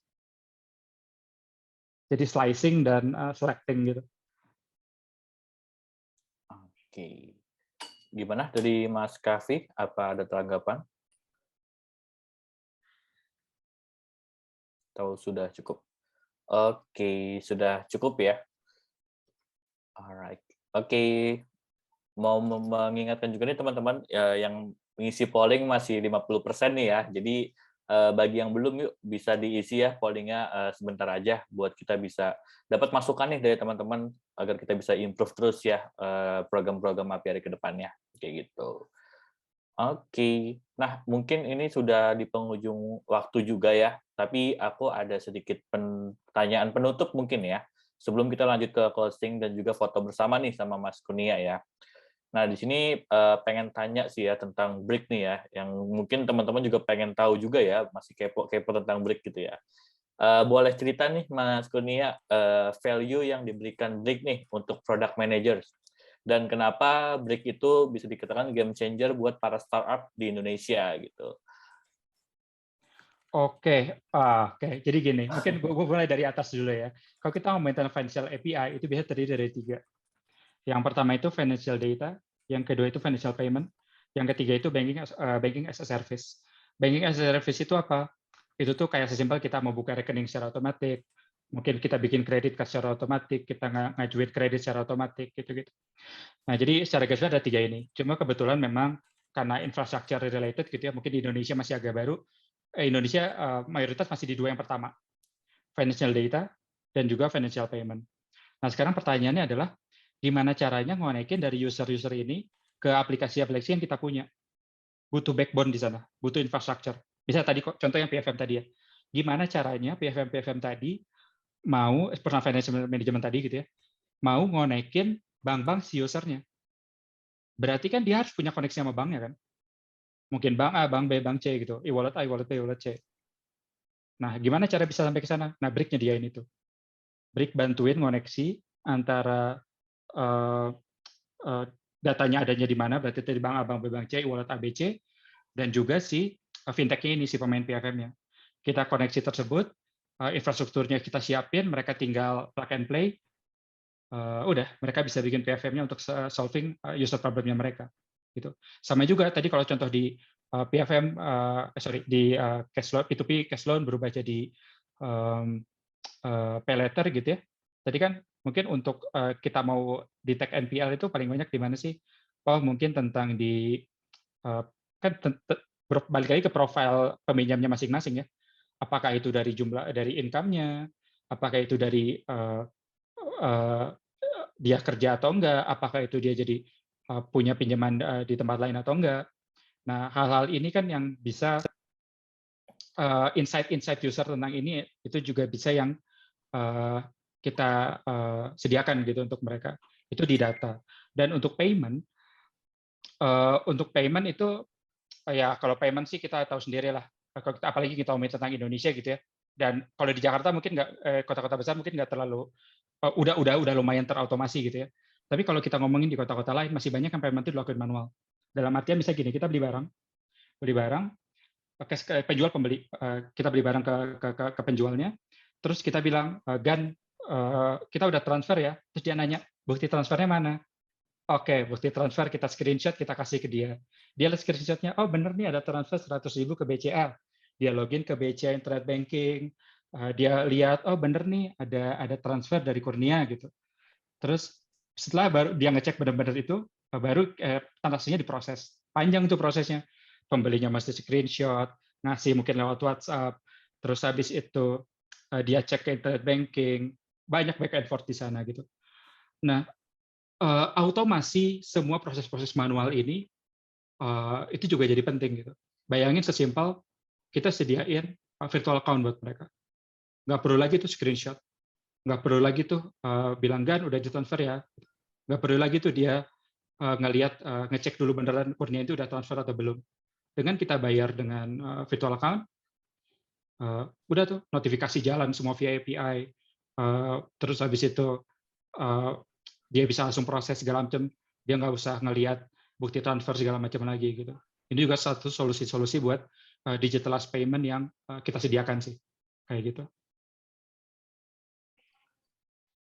B: Jadi slicing dan selecting gitu.
A: Oke. Gimana dari Mas Kavi? Apa ada tanggapan? Atau sudah cukup? Oke, sudah cukup ya. Alright. Oke. Mau mengingatkan juga nih teman-teman yang mengisi polling masih 50% nih ya. Jadi bagi yang belum, yuk bisa diisi ya pollingnya sebentar aja buat kita bisa dapat masukan nih dari teman-teman agar kita bisa improve terus ya program-program Apiari ke depannya kayak gitu. Oke. Nah, mungkin ini sudah di penghujung waktu juga ya, tapi aku ada sedikit pertanyaan penutup mungkin ya, sebelum kita lanjut ke closing dan juga foto bersama nih sama Mas Kurnia ya. Nah, di sini pengen tanya sih ya tentang break nih ya, yang mungkin teman-teman juga pengen tahu juga ya, masih kepo tentang break gitu ya. Boleh cerita nih Mas Kurnia, value yang diberikan Brick nih untuk product managers, dan kenapa Brick itu bisa dikatakan game changer buat para startup di Indonesia gitu.
B: Oke, jadi gini, mungkin gue mulai dari atas dulu ya. Kalau kita ngomongin tentang financial API, itu bisa terdiri dari 3. Yang pertama itu financial data, yang kedua itu financial payment, yang ketiga itu banking as a service. Banking as a service itu apa? Itu tuh kayak sesimpel kita mau buka rekening secara otomatis, mungkin kita bikin kredit secara otomatis, kita ngajuin kredit secara otomatis, gitu-gitu. Nah, jadi secara garis besar ada 3 ini. Cuma kebetulan memang karena infrastructure related gitu ya, mungkin di Indonesia masih agak baru. Indonesia mayoritas masih di 2 yang pertama, financial data dan juga financial payment. Nah, sekarang pertanyaannya adalah gimana caranya ngonekin dari user-user ini ke aplikasi-aplikasi yang kita punya. Butuh backbone di sana, butuh infrastructure. Bisa tadi contoh yang PFM tadi ya. Gimana caranya PFM tadi mau personal financial management tadi gitu ya, mau ngonekin bank-bank si usernya. Berarti kan dia harus punya koneksi sama banknya kan. Mungkin bank A, bank B, bank C gitu. E-wallet A, e-wallet B, e-wallet C. Nah, gimana cara bisa sampai ke sana? Nah, Brick nyediain itu. Brick bantuin ngoneksi antara datanya adanya di mana, berarti dari bank A, bank B, bank C, e-wallet ABC, dan juga si fintech-nya ini, si pemain PFM-nya. Kita koneksi tersebut, infrastrukturnya kita siapin, mereka tinggal plug and play, udah, mereka bisa bikin PFM-nya untuk solving user problem-nya mereka. Gitu. Sama juga tadi kalau contoh di PFM, di cash loan, P2P cash loan berubah jadi pay letter gitu ya. Tadi kan mungkin untuk kita mau detect NPL itu paling banyak di mana sih? Oh, mungkin tentang di kan balik lagi ke profil peminjamnya masing-masing ya. Apakah itu dari jumlah dari income-nya, apakah itu dari dia kerja atau enggak, apakah itu dia jadi punya pinjaman di tempat lain atau enggak. Nah, hal-hal ini kan yang bisa insight user tentang ini itu juga bisa yang kita sediakan gitu untuk mereka. Itu di data. Dan untuk payment itu ya kalau payment sih kita tahu sendiri lah. Apalagi kita ngomongin tentang Indonesia gitu ya. Dan kalau di Jakarta mungkin nggak, kota-kota besar mungkin nggak terlalu udah lumayan terautomasi gitu ya. Tapi kalau kita ngomongin di kota-kota lain masih banyak yang payment itu dilakukan manual. Dalam artian bisa gini, kita beli barang, penjual pembeli, kita beli barang ke penjualnya, terus kita bilang, Gan, kita udah transfer ya, terus dia nanya, bukti transfernya mana? Oke, bukti transfer kita screenshot, kita kasih ke dia. Dia lihat screenshotnya, oh bener nih ada transfer 100.000 ke BCA. Dia login ke BCA Internet Banking, dia lihat, oh bener nih ada transfer dari Kurnia gitu. Terus setelah baru dia ngecek benar-benar itu, baru transaksinya diproses. Panjang tuh prosesnya. Pembelinya mesti screenshot, ngasih mungkin lewat WhatsApp, terus habis itu dia cek ke Internet Banking, banyak back and forth di sana gitu. Nah, automasi semua proses-proses manual ini itu juga jadi penting gitu. Bayangin sesimpel kita sediain virtual account buat mereka. Nggak perlu lagi tuh screenshot, nggak perlu lagi tuh bilang Gan udah ditransfer ya, nggak perlu lagi tuh dia ngecek dulu beneran Kurnia itu udah transfer atau belum. Dengan kita bayar dengan virtual account, udah tuh notifikasi jalan semua via API, terus habis itu dia bisa langsung proses segala macam, dia nggak usah ngelihat bukti transfer segala macam lagi gitu. Ini juga satu solusi-solusi buat digitalized payment yang kita sediakan sih, kayak gitu.